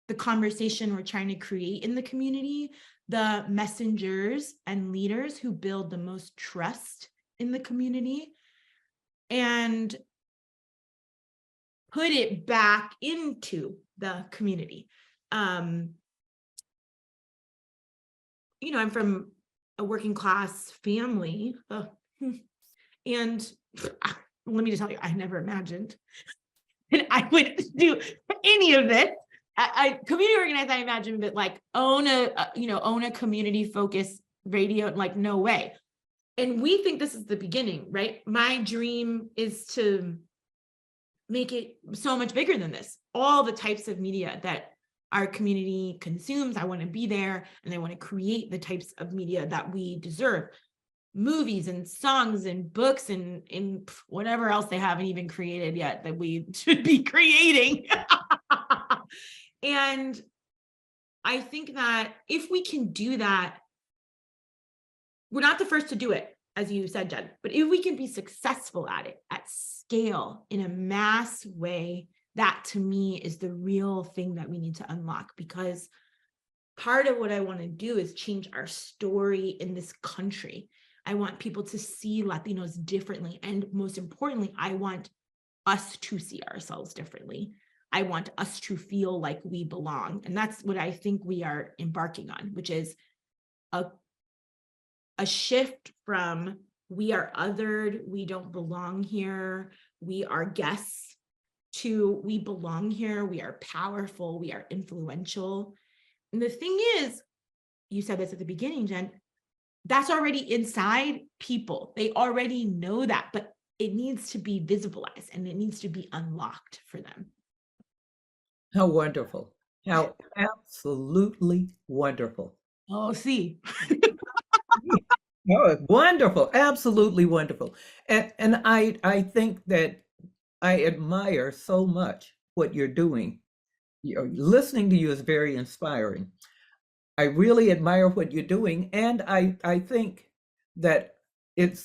the conversation we're trying to create in the community, the messengers and leaders who build the most trust in the community, and put it back into the community. I'm from a working class family, and let me just tell you, I never imagined that I would do any of this. I community organized, I imagine, but like own a community focused radio, like no way. And we think this is the beginning, right? My dream is to make it so much bigger than this. All the types of media that our community consumes, I want to be there, and I want to create the types of media that we deserve. Movies and songs and books and whatever else they haven't even created yet that we should be creating. And I think that if we can do that, we're not the first to do it, as you said, Jen, but if we can be successful at it at scale in a mass way, that to me is the real thing that we need to unlock, because part of what I want to do is change our story in this country. I want people to see Latinos differently. And most importantly, I want us to see ourselves differently. I want us to feel like we belong. And that's what I think we are embarking on, which is a shift from we are othered, we don't belong here, we are guests, to we belong here, we are powerful, we are influential. And the thing is, you said this at the beginning, Jen, that's already inside people. They already know that, but it needs to be visibilized and it needs to be unlocked for them. How wonderful. How absolutely wonderful. Oh, see. Oh, wonderful. Absolutely wonderful. And I think that I admire so much what you're doing. Listening to you is very inspiring. I really admire what you're doing, and I think that it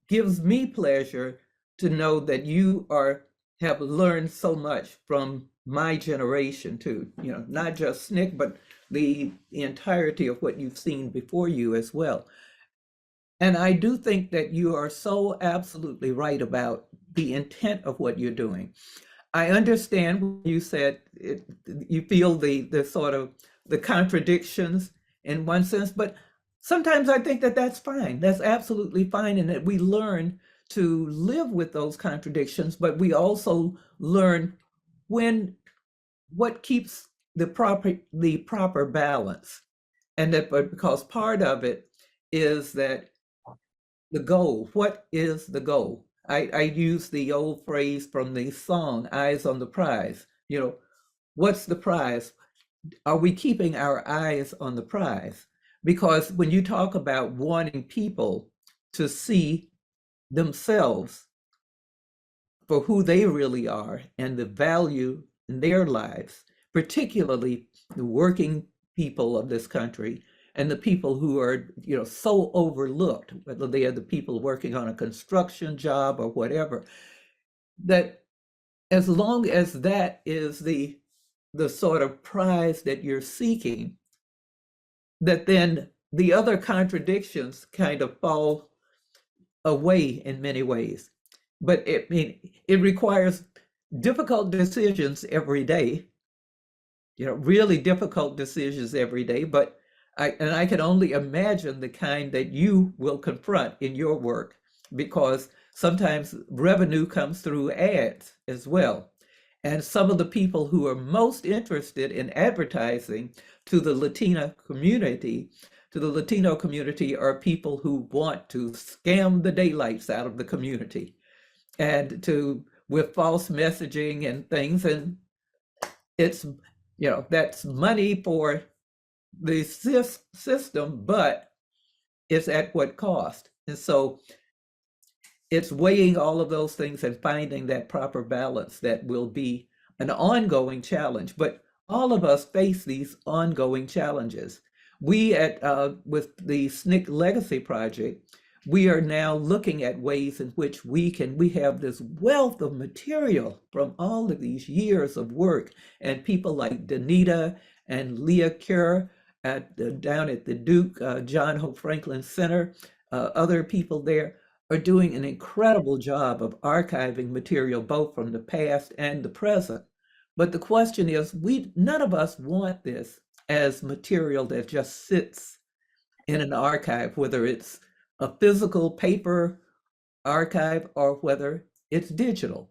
gives me pleasure to know that you have learned so much from my generation too. Not just SNCC, but the entirety of what you've seen before you as well. And I do think that you are so absolutely right about the intent of what you're doing. I understand when you said you feel the sort of the contradictions in one sense, but sometimes I think that that's fine. That's absolutely fine, and that we learn to live with those contradictions, but we also learn what keeps the proper balance, and that because part of it is that the goal. What is the goal? I use the old phrase from the song, Eyes on the Prize. What's the prize? Are we keeping our eyes on the prize? Because when you talk about wanting people to see themselves for who they really are and the value in their lives, particularly the working people of this country, and the people who are, so overlooked, whether they are the people working on a construction job or whatever, that as long as that is the sort of prize that you're seeking, that then the other contradictions kind of fall away in many ways. But it requires difficult decisions every day, really difficult decisions every day, but I can only imagine the kind that you will confront in your work, because sometimes revenue comes through ads as well. And some of the people who are most interested in advertising to the Latino community are people who want to scam the daylights out of the community and with false messaging and things. And it's, that's money for the system, but it's at what cost? And so it's weighing all of those things and finding that proper balance that will be an ongoing challenge. But all of us face these ongoing challenges. We with the SNCC Legacy Project, we are now looking at ways in which we have this wealth of material from all of these years of work, and people like Danita and Leah Kerr down at the Duke John Hope Franklin Center, other people there are doing an incredible job of archiving material both from the past and the present. But the question is, none of us want this as material that just sits in an archive, whether it's a physical paper archive or whether it's digital.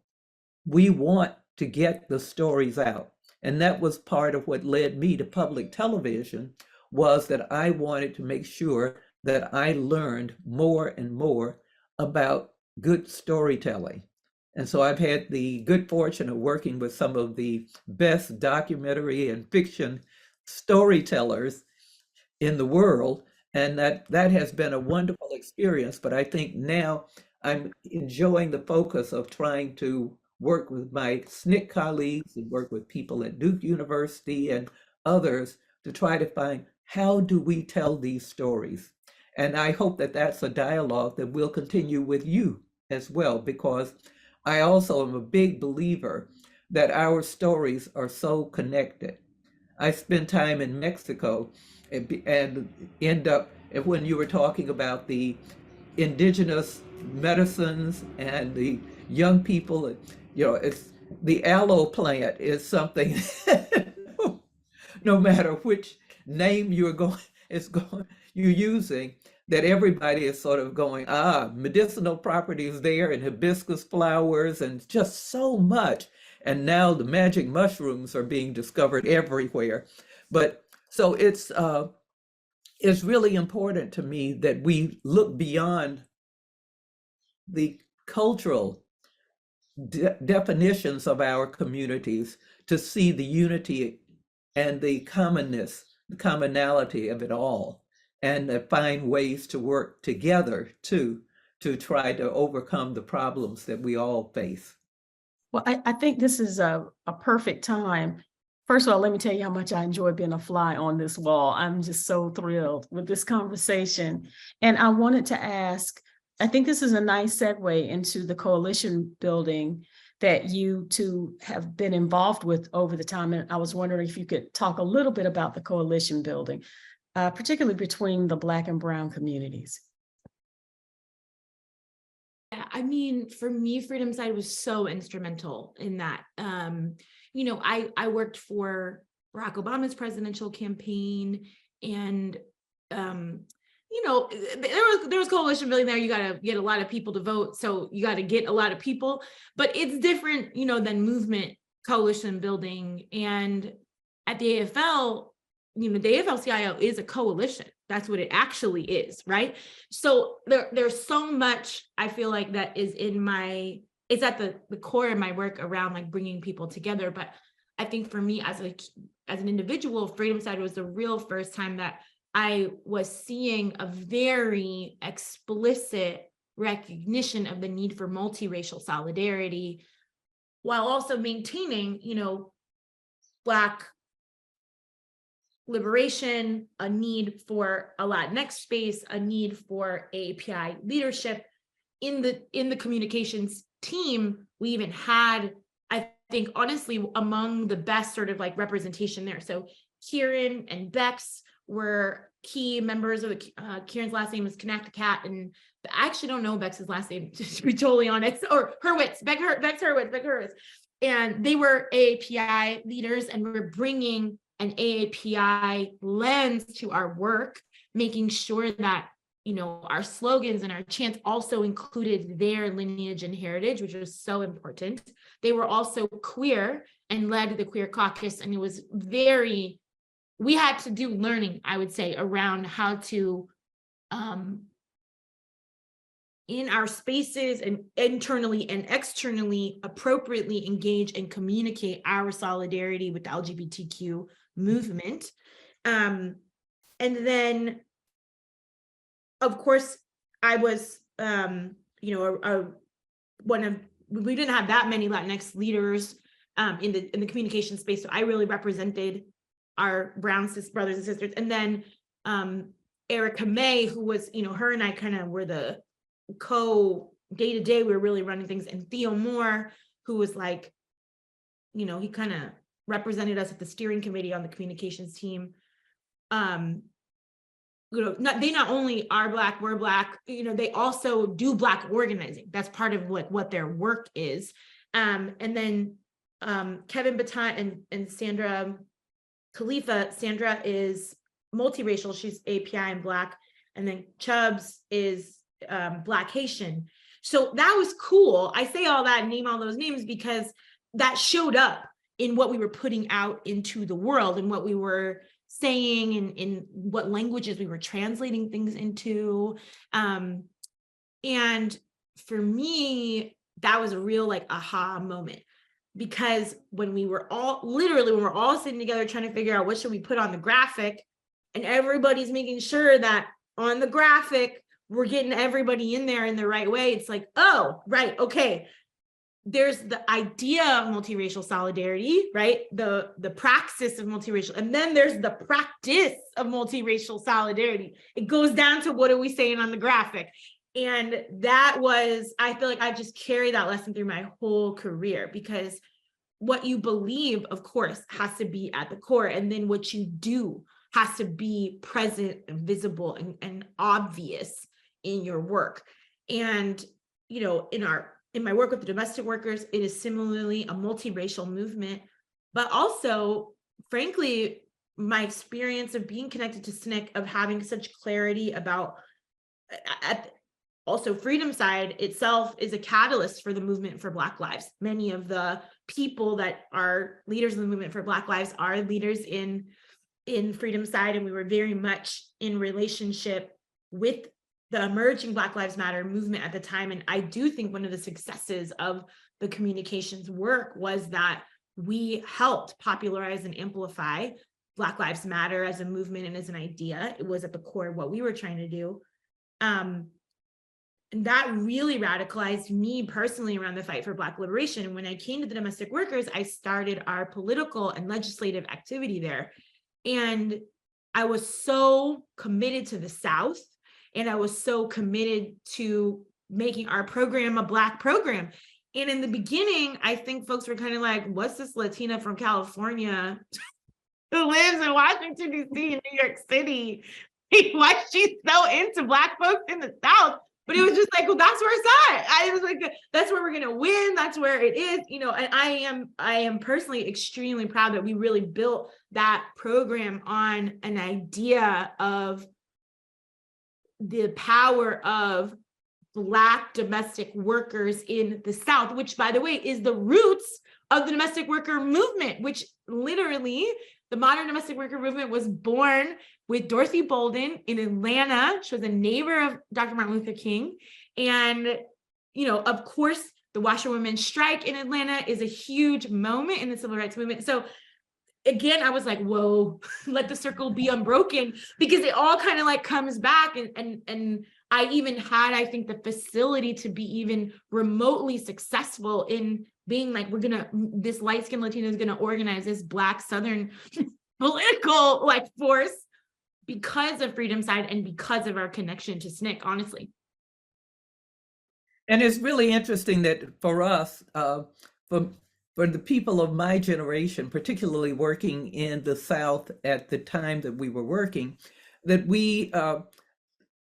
We want to get the stories out. And that was part of what led me to public television, was that I wanted to make sure that I learned more and more about good storytelling. And so I've had the good fortune of working with some of the best documentary and fiction storytellers in the world. And that has been a wonderful experience. But I think now I'm enjoying the focus of trying to work with my SNCC colleagues and work with people at Duke University and others to try to find, how do we tell these stories? And I hope that that's a dialogue that we'll continue with you as well, because I also am a big believer that our stories are so connected. I spent time in Mexico and end up, when you were talking about the indigenous medicines and the young people, it's the aloe plant is something no matter which name you're using, that everybody is sort of going, medicinal properties there, and hibiscus flowers, and just so much. And now the magic mushrooms are being discovered everywhere. But so it's really important to me that we look beyond the cultural definitions of our communities to see the unity and the commonness, the commonality of it all, and find ways to work together to try to overcome the problems that we all face. Well, I think this is a perfect time. First of all, let me tell you how much I enjoy being a fly on this wall. I'm just so thrilled with this conversation. And I wanted to ask, I think this is a nice segue into the coalition building that you two have been involved with over the time. And I was wondering if you could talk a little bit about the coalition building, particularly between the Black and Brown communities. Yeah, I mean, for me, Freedom Side was so instrumental in that. I worked for Barack Obama's presidential campaign, and there was coalition building there. You got to get a lot of people to vote, so you got to get a lot of people. But it's different, than movement coalition building. And at the AFL, the AFL-CIO is a coalition. That's what it actually is, right? So there's so much I feel like that is it's at the core of my work around like bringing people together. But I think for me as an individual, Freedom Side was the real first time that I was seeing a very explicit recognition of the need for multiracial solidarity, while also maintaining, Black liberation, a need for a Latinx space, a need for API leadership in the communications team. We even had, I think, honestly, among the best sort of like representation there. So Kieran and Bex were key members of the, Kieran's last name is Connecticut, and I actually don't know Bex's last name, to be totally honest, or Hurwitz, Bex Hurwitz. And they were AAPI leaders, and we're bringing an AAPI lens to our work, making sure that, our slogans and our chants also included their lineage and heritage, which was so important. They were also queer and led the Queer Caucus, and it was we had to do learning, I would say, around how to, in our spaces and internally and externally, appropriately engage and communicate our solidarity with the LGBTQ movement. And then, of course, I was, we didn't have that many Latinx leaders in the communication space, so I really represented our brown brothers and sisters. And then Erica May, who was, her and I kind of were the day-to-day, we were really running things. And Theo Moore, who was like, he kind of represented us at the steering committee on the communications team. They not only are Black, we're Black, they also do Black organizing. That's part of what their work is. And then Kevin Baton and Sandra Khalifa. Sandra is multiracial, she's API and Black, and then Chubbs is Black Haitian. So that was cool. I say all that and name all those names because that showed up in what we were putting out into the world and what we were saying and in what languages we were translating things into. And for me, that was a real like aha moment, because when we're all sitting together trying to figure out what should we put on the graphic, and everybody's making sure that on the graphic we're getting everybody in there in the right way, it's like, oh, right, okay, there's the idea of multiracial solidarity, right? The praxis of multiracial, and then there's the practice of multiracial solidarity. It goes down to what are we saying on the graphic? And that was, I feel like I just carry that lesson through my whole career, because what you believe, of course, has to be at the core. And then what you do has to be present and visible and obvious in your work. And, you know, in my work with the domestic workers, it is similarly a multiracial movement, but also, frankly, my experience of being connected to SNCC, of having such clarity about, also Freedom Side itself is a catalyst for the movement for Black lives. Many of the people that are leaders in the movement for Black lives are leaders in Freedom Side, and we were very much in relationship with the emerging Black Lives Matter movement at the time. And I do think one of the successes of the communications work was that we helped popularize and amplify Black Lives Matter as a movement and as an idea. It was at the core of what we were trying to do. And that really radicalized me personally around the fight for Black liberation. And when I came to the domestic workers, I started our political and legislative activity there. And I was so committed to the South, and I was so committed to making our program a Black program. And in the beginning, I think folks were kind of like, what's this Latina from California who lives in Washington, D.C. and New York City? Why is she so into Black folks in the South? But it was just like, well, that's where it's at. I was like, that's where we're going to win. That's where it is, you know. And I am personally extremely proud that we really built that program on an idea of the power of Black domestic workers in the South, which, by the way, is the roots of the domestic worker movement, which literally the modern domestic worker movement was born with Dorothy Bolden in Atlanta. She was a neighbor of Dr. Martin Luther King. And, you know, of course, the washerwomen strike in Atlanta is a huge moment in the civil rights movement. So again, I was like, whoa, let the circle be unbroken, because it all kind of like comes back. And I even had, I think, the facility to be even remotely successful in being like, this light-skinned Latina is gonna organize this Black Southern political like force because of Freedom Side and because of our connection to SNCC, honestly. And it's really interesting that for us, for the people of my generation, particularly working in the South at the time that we were working, that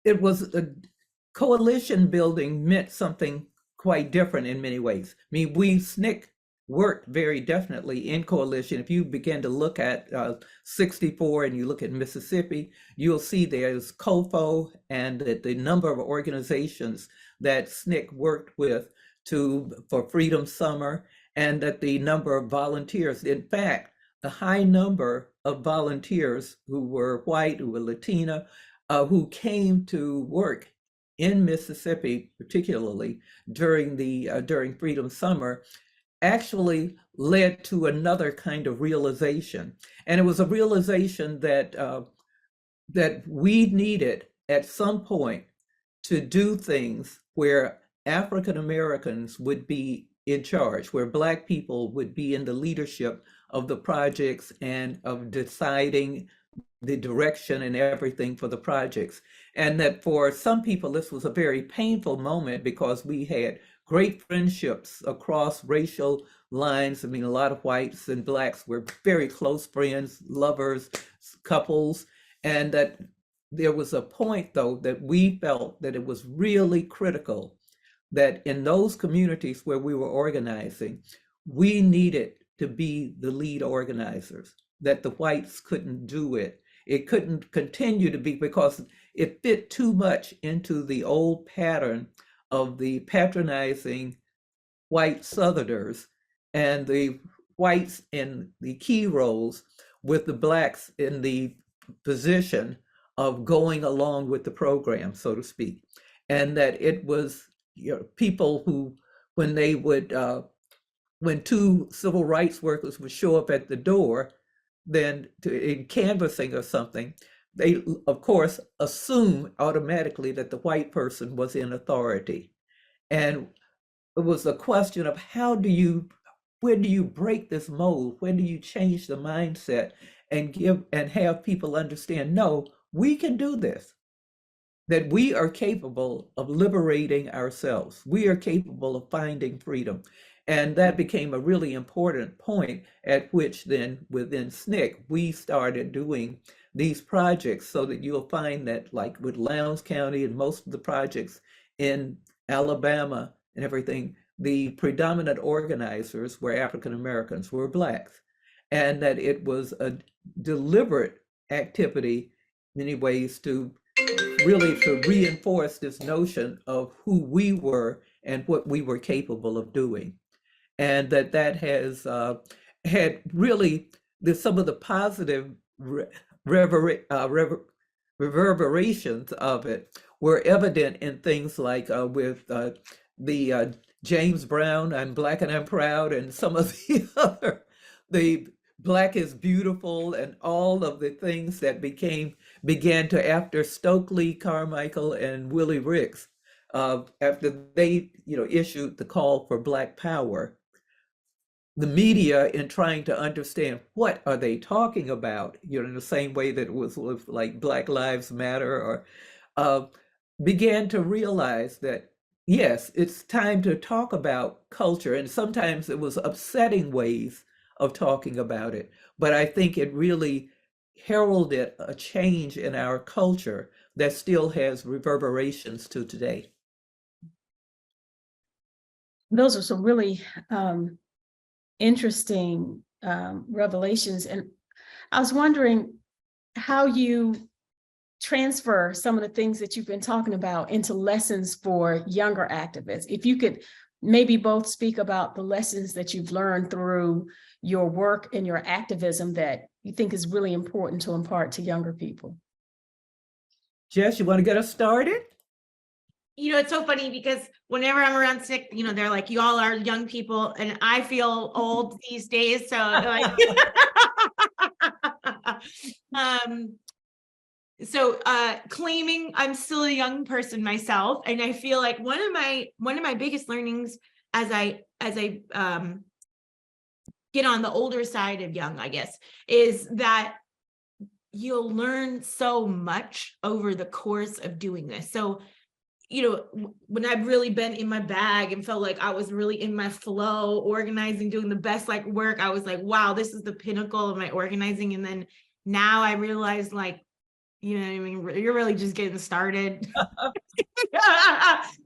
it was a coalition building meant something quite different in many ways. I mean, we SNCC worked very definitely in coalition. If you begin to look at 64 and you look at Mississippi, you'll see there's COFO and the number of organizations that SNCC worked with for Freedom Summer, and that the number of volunteers, in fact, the high number of volunteers who were white, who were Latina, who came to work in Mississippi, particularly during Freedom Summer, actually led to another kind of realization. And it was a realization that that we needed at some point to do things where African Americans would be in charge, where Black people would be in the leadership of the projects and of deciding the direction and everything for the projects. And that for some people, this was a very painful moment, because we had great friendships across racial lines. I mean, a lot of whites and Blacks were very close friends, lovers, couples. And that there was a point, though, that we felt that it was really critical that in those communities where we were organizing, we needed to be the lead organizers, that the whites couldn't do it. It couldn't continue to be, because it fit too much into the old pattern of the patronizing white Southerners and the whites in the key roles, with the Blacks in the position of going along with the program, so to speak. And that it was, you know, people who, when they would, when two civil rights workers would show up at the door, then in canvassing or something, they, of course, assume automatically that the white person was in authority. And it was a question of when do you break this mold? When do you change the mindset and have people understand, no, we can do this, that we are capable of liberating ourselves. We are capable of finding freedom. And that became a really important point at which then within SNCC, we started doing these projects, so that you'll find that like with Lowndes County and most of the projects in Alabama and everything, the predominant organizers were African Americans, were Blacks, and that it was a deliberate activity, in many ways, to really to reinforce this notion of who we were and what we were capable of doing. And that has had really some of the positive reverberations of it were evident in things like with the James Brown, I'm Black and I'm Proud, and some of the the Black is Beautiful, and all of the things that began to, after Stokely Carmichael and Willie Ricks, after they issued the call for Black Power, the media, in trying to understand what are they talking about, in the same way that it was with like Black Lives Matter, or began to realize that yes, it's time to talk about culture, and sometimes it was upsetting ways of talking about it, but I think it really heralded a change in our culture that still has reverberations to today. Those are some really interesting revelations. And I was wondering how you transfer some of the things that you've been talking about into lessons for younger activists. If you could maybe both speak about the lessons that you've learned through your work and your activism that you think is really important to impart to younger people. Jess, you want to get us started? It's so funny because whenever I'm around SNCC, they're like, you all are young people, and I feel old these days. So like, claiming I'm still a young person myself, and I feel like one of my biggest learnings as I get on the older side of young, I guess, is that you'll learn so much over the course of doing this. So, when I've really been in my bag and felt like I was really in my flow, organizing, doing the best work, I was like, wow, this is the pinnacle of my organizing. And then now I realized, you're really just getting started.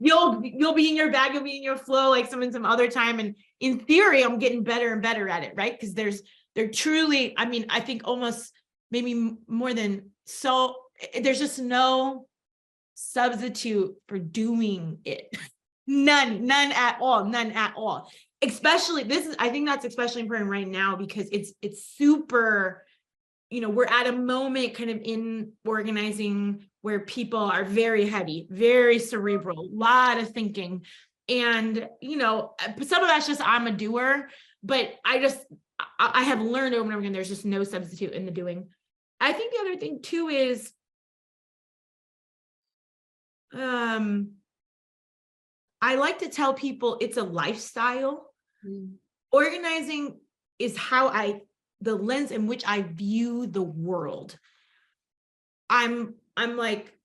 You'll be in your bag, you'll be in your flow like some other time. And in theory, I'm getting better and better at it, right? Because they're truly, I think almost maybe more than so, there's just no substitute for doing it. None at all. Especially I think that's especially important right now, because it's super, we're at a moment kind of in organizing where people are very heady, very cerebral, a lot of thinking. And, some of that's just, I'm a doer, but I have learned over and over again, there's just no substitute in the doing. I think the other thing too is, I like to tell people it's a lifestyle. Organizing is the lens in which I view the world. I'm like,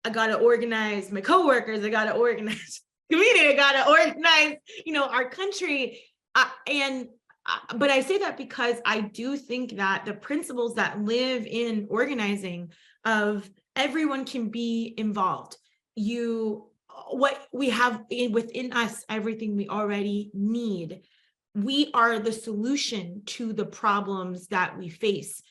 I gotta organize my coworkers, I gotta organize community, I gotta organize, our country. But I say that because I do think that the principles that live in organizing of everyone can be involved. What we have within us, everything we already need. We are the solution to the problems that we face.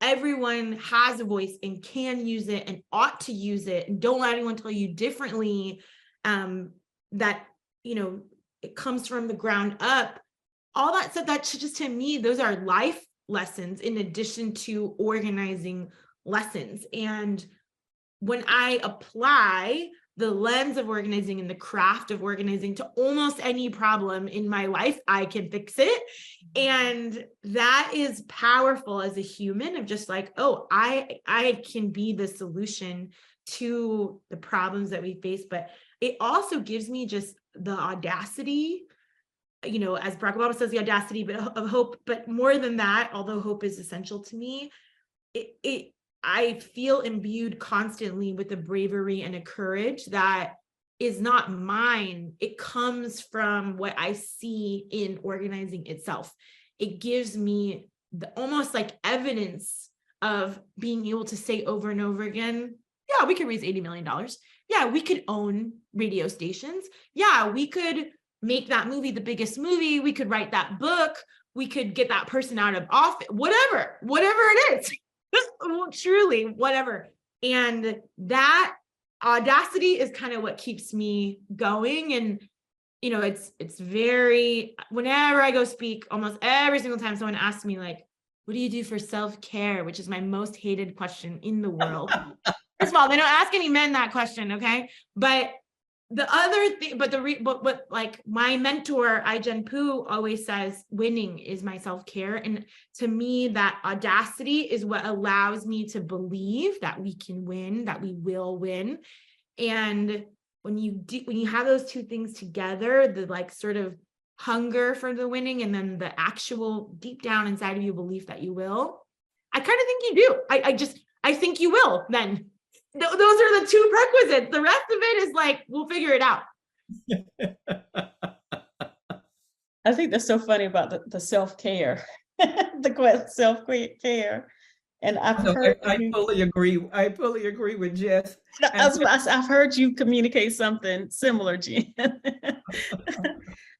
Everyone has a voice and can use it and ought to use it. And don't let anyone tell you differently. That, it comes from the ground up. All that said, that just, to me, those are life lessons in addition to organizing lessons. And when I apply the lens of organizing and the craft of organizing to almost any problem in my life, I can fix it. And that is powerful as a human, of just like, oh, I can be the solution to the problems that we face. But it also gives me just the audacity, you know, as Barack Obama says, the audacity of hope. But more than that, although hope is essential to me, I feel imbued constantly with a bravery and a courage that is not mine. It comes from what I see in organizing itself. It gives me the almost like evidence of being able to say over and over again, yeah, we could raise $80 million. Yeah, we could own radio stations. Yeah, we could make that movie the biggest movie. We could write that book. We could get that person out of office, whatever it is. Truly, whatever. And that audacity is kind of what keeps me going. And, you know, it's very, whenever I go speak, almost every single time someone asks me, like, what do you do for self-care? Which is my most hated question in the world. First of all, they don't ask any men that question, okay? But the other thing, but like my mentor, Ai-jen Poo, always says, winning is my self-care. And to me, that audacity is what allows me to believe that we can win, that we will win. And when you have those two things together, the like sort of hunger for the winning and then the actual deep down inside of you belief that you will, I kind of think you do. I think you will then. Those are the two prerequisites. The rest of it is like, we'll figure it out. I think that's so funny about the self-care, the self-care. And I've heard I fully agree. I fully agree with Jess. I've heard you communicate something similar, Jen.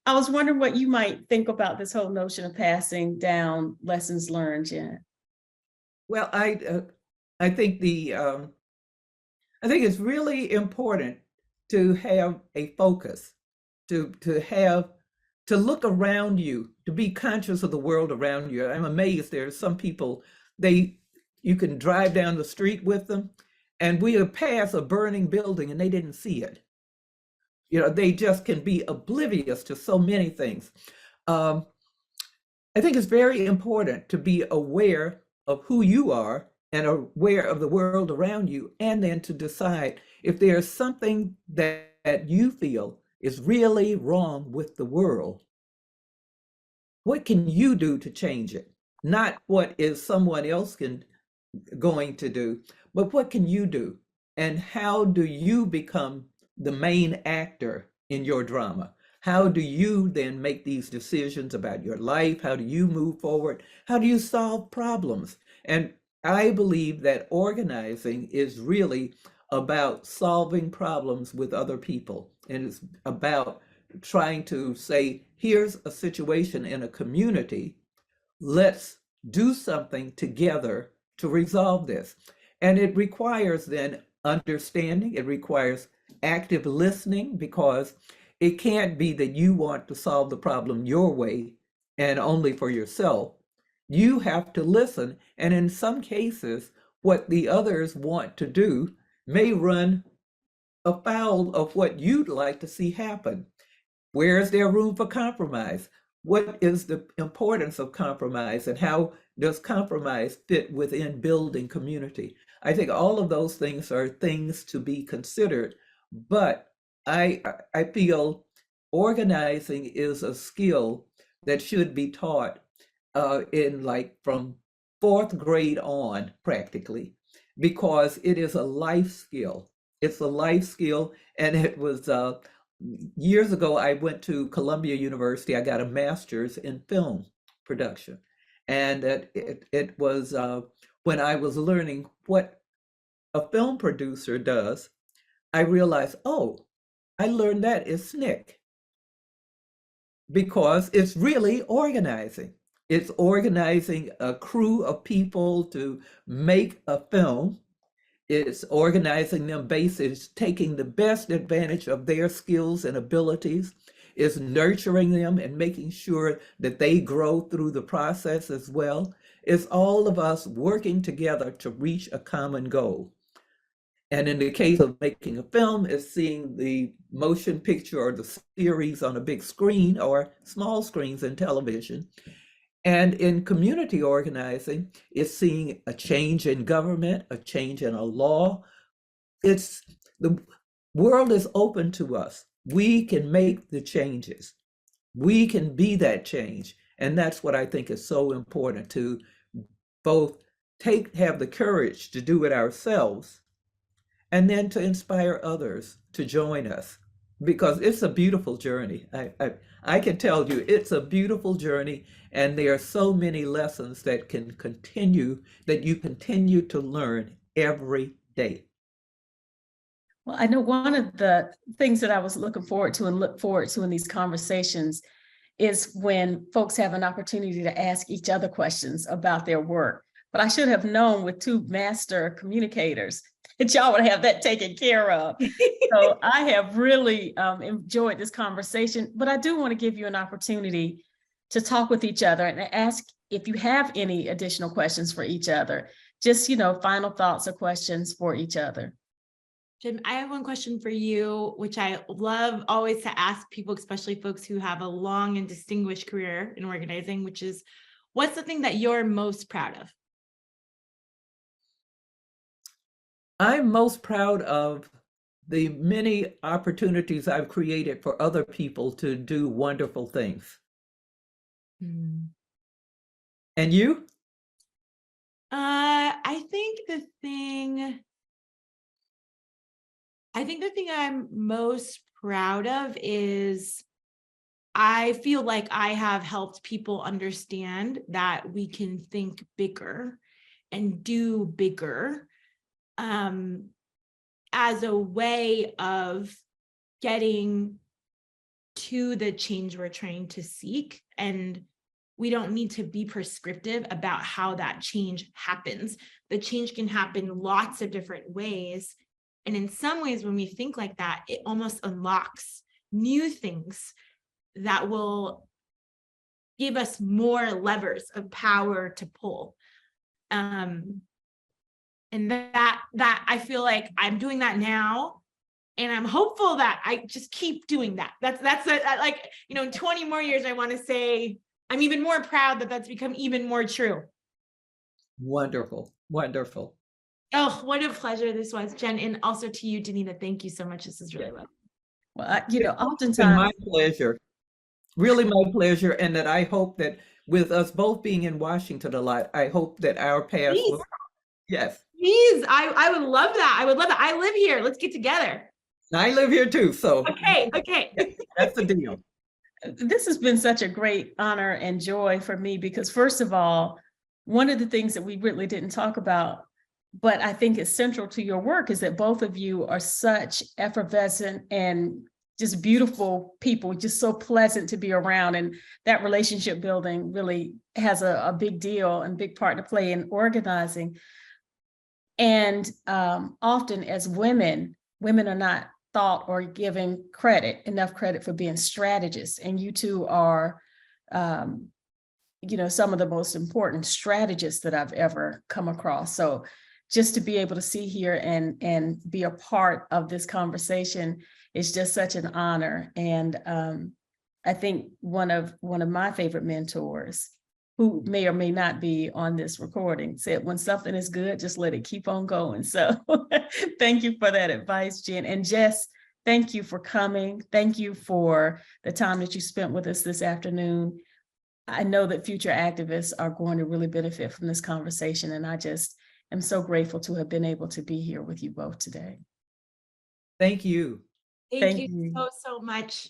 I was wondering what you might think about this whole notion of passing down lessons learned, Jen. Well, I think I think it's really important to have a focus, to look around you, to be conscious of the world around you. I'm amazed there are some people, you can drive down the street with them and we'll pass a burning building and they didn't see it. You know, they just can be oblivious to so many things. I think it's very important to be aware of who you are and aware of the world around you, and then to decide if there's something that you feel is really wrong with the world. What can you do to change it? Not what is someone else going to do, but what can you do? And how do you become the main actor in your drama? How do you then make these decisions about your life? How do you move forward? How do you solve problems? And I believe that organizing is really about solving problems with other people. And it's about trying to say, here's a situation in a community. Let's do something together to resolve this. And it requires then understanding. It requires active listening, because it can't be that you want to solve the problem your way and only for yourself. You have to listen, and in some cases, what the others want to do may run afoul of what you'd like to see happen. Where is there room for compromise? What is the importance of compromise, and how does compromise fit within building community? I think all of those things are things to be considered, but I feel organizing is a skill that should be taught in like from 4th grade on, practically, because it is a life skill. It's a life skill. And it was years ago, I went to Columbia University. I got a master's in film production. And it was when I was learning what a film producer does, I realized, oh, I learned that at SNCC, because it's really organizing. It's organizing a crew of people to make a film. It's organizing them basis, taking the best advantage of their skills and abilities. It's nurturing them and making sure that they grow through the process as well. It's all of us working together to reach a common goal. And in the case of making a film, it's seeing the motion picture or the series on a big screen or small screens in television. And in community organizing, it's seeing a change in government, a change in a law. It's world is open to us. We can make the changes. We can be that change. And that's what I think is so important, to both have the courage to do it ourselves, and then to inspire others to join us, because it's a beautiful journey. I can tell you it's a beautiful journey, and there are so many lessons that you continue to learn every day. Well, I know one of the things that I was looking forward to and look forward to in these conversations is when folks have an opportunity to ask each other questions about their work. But I should have known, with two master communicators, that y'all would have that taken care of. So I have really enjoyed this conversation, but I do want to give you an opportunity to talk with each other and ask if you have any additional questions for each other. Just, final thoughts or questions for each other. Jim, I have one question for you, which I love always to ask people, especially folks who have a long and distinguished career in organizing, which is, what's the thing that you're most proud of? I'm most proud of the many opportunities I've created for other people to do wonderful things. And you? I think the thing I'm most proud of is I feel like I have helped people understand that we can think bigger and do bigger as a way of getting to the change we're trying to seek. And we don't need to be prescriptive about how that change happens. The change can happen lots of different ways. And in some ways, when we think like that, it almost unlocks new things that will give us more levers of power to pull. And that I feel like I'm doing that now. And I'm hopeful that I just keep doing that. That's like, in 20 more years, I want to say, I'm even more proud that that's become even more true. Wonderful. Wonderful. Oh, what a pleasure this was, Jen. And also to you, Danita, thank you so much. This is really lovely. Well, oftentimes. It's been my pleasure, really my pleasure. And that I hope that with us both being in Washington a lot, I hope that our paths will. Yes. Please, I would love that. I would love that. I live here. Let's get together. I live here too, so. Okay. That's the deal. This has been such a great honor and joy for me, because first of all, one of the things that we really didn't talk about, but I think is central to your work, is that both of you are such effervescent and just beautiful people, just so pleasant to be around. And that relationship building really has a big deal and big part to play in organizing. And often as women are not thought or given enough credit for being strategists. And you two are, some of the most important strategists that I've ever come across. So just to be able to see here and be a part of this conversation is just such an honor. And I think one of my favorite mentors, who may or may not be on this recording, said, when something is good, just let it keep on going. So thank you for that advice, Jen. And Jess, thank you for coming. Thank you for the time that you spent with us this afternoon. I know that future activists are going to really benefit from this conversation. And I just am so grateful to have been able to be here with you both today. Thank you. Thank you so much.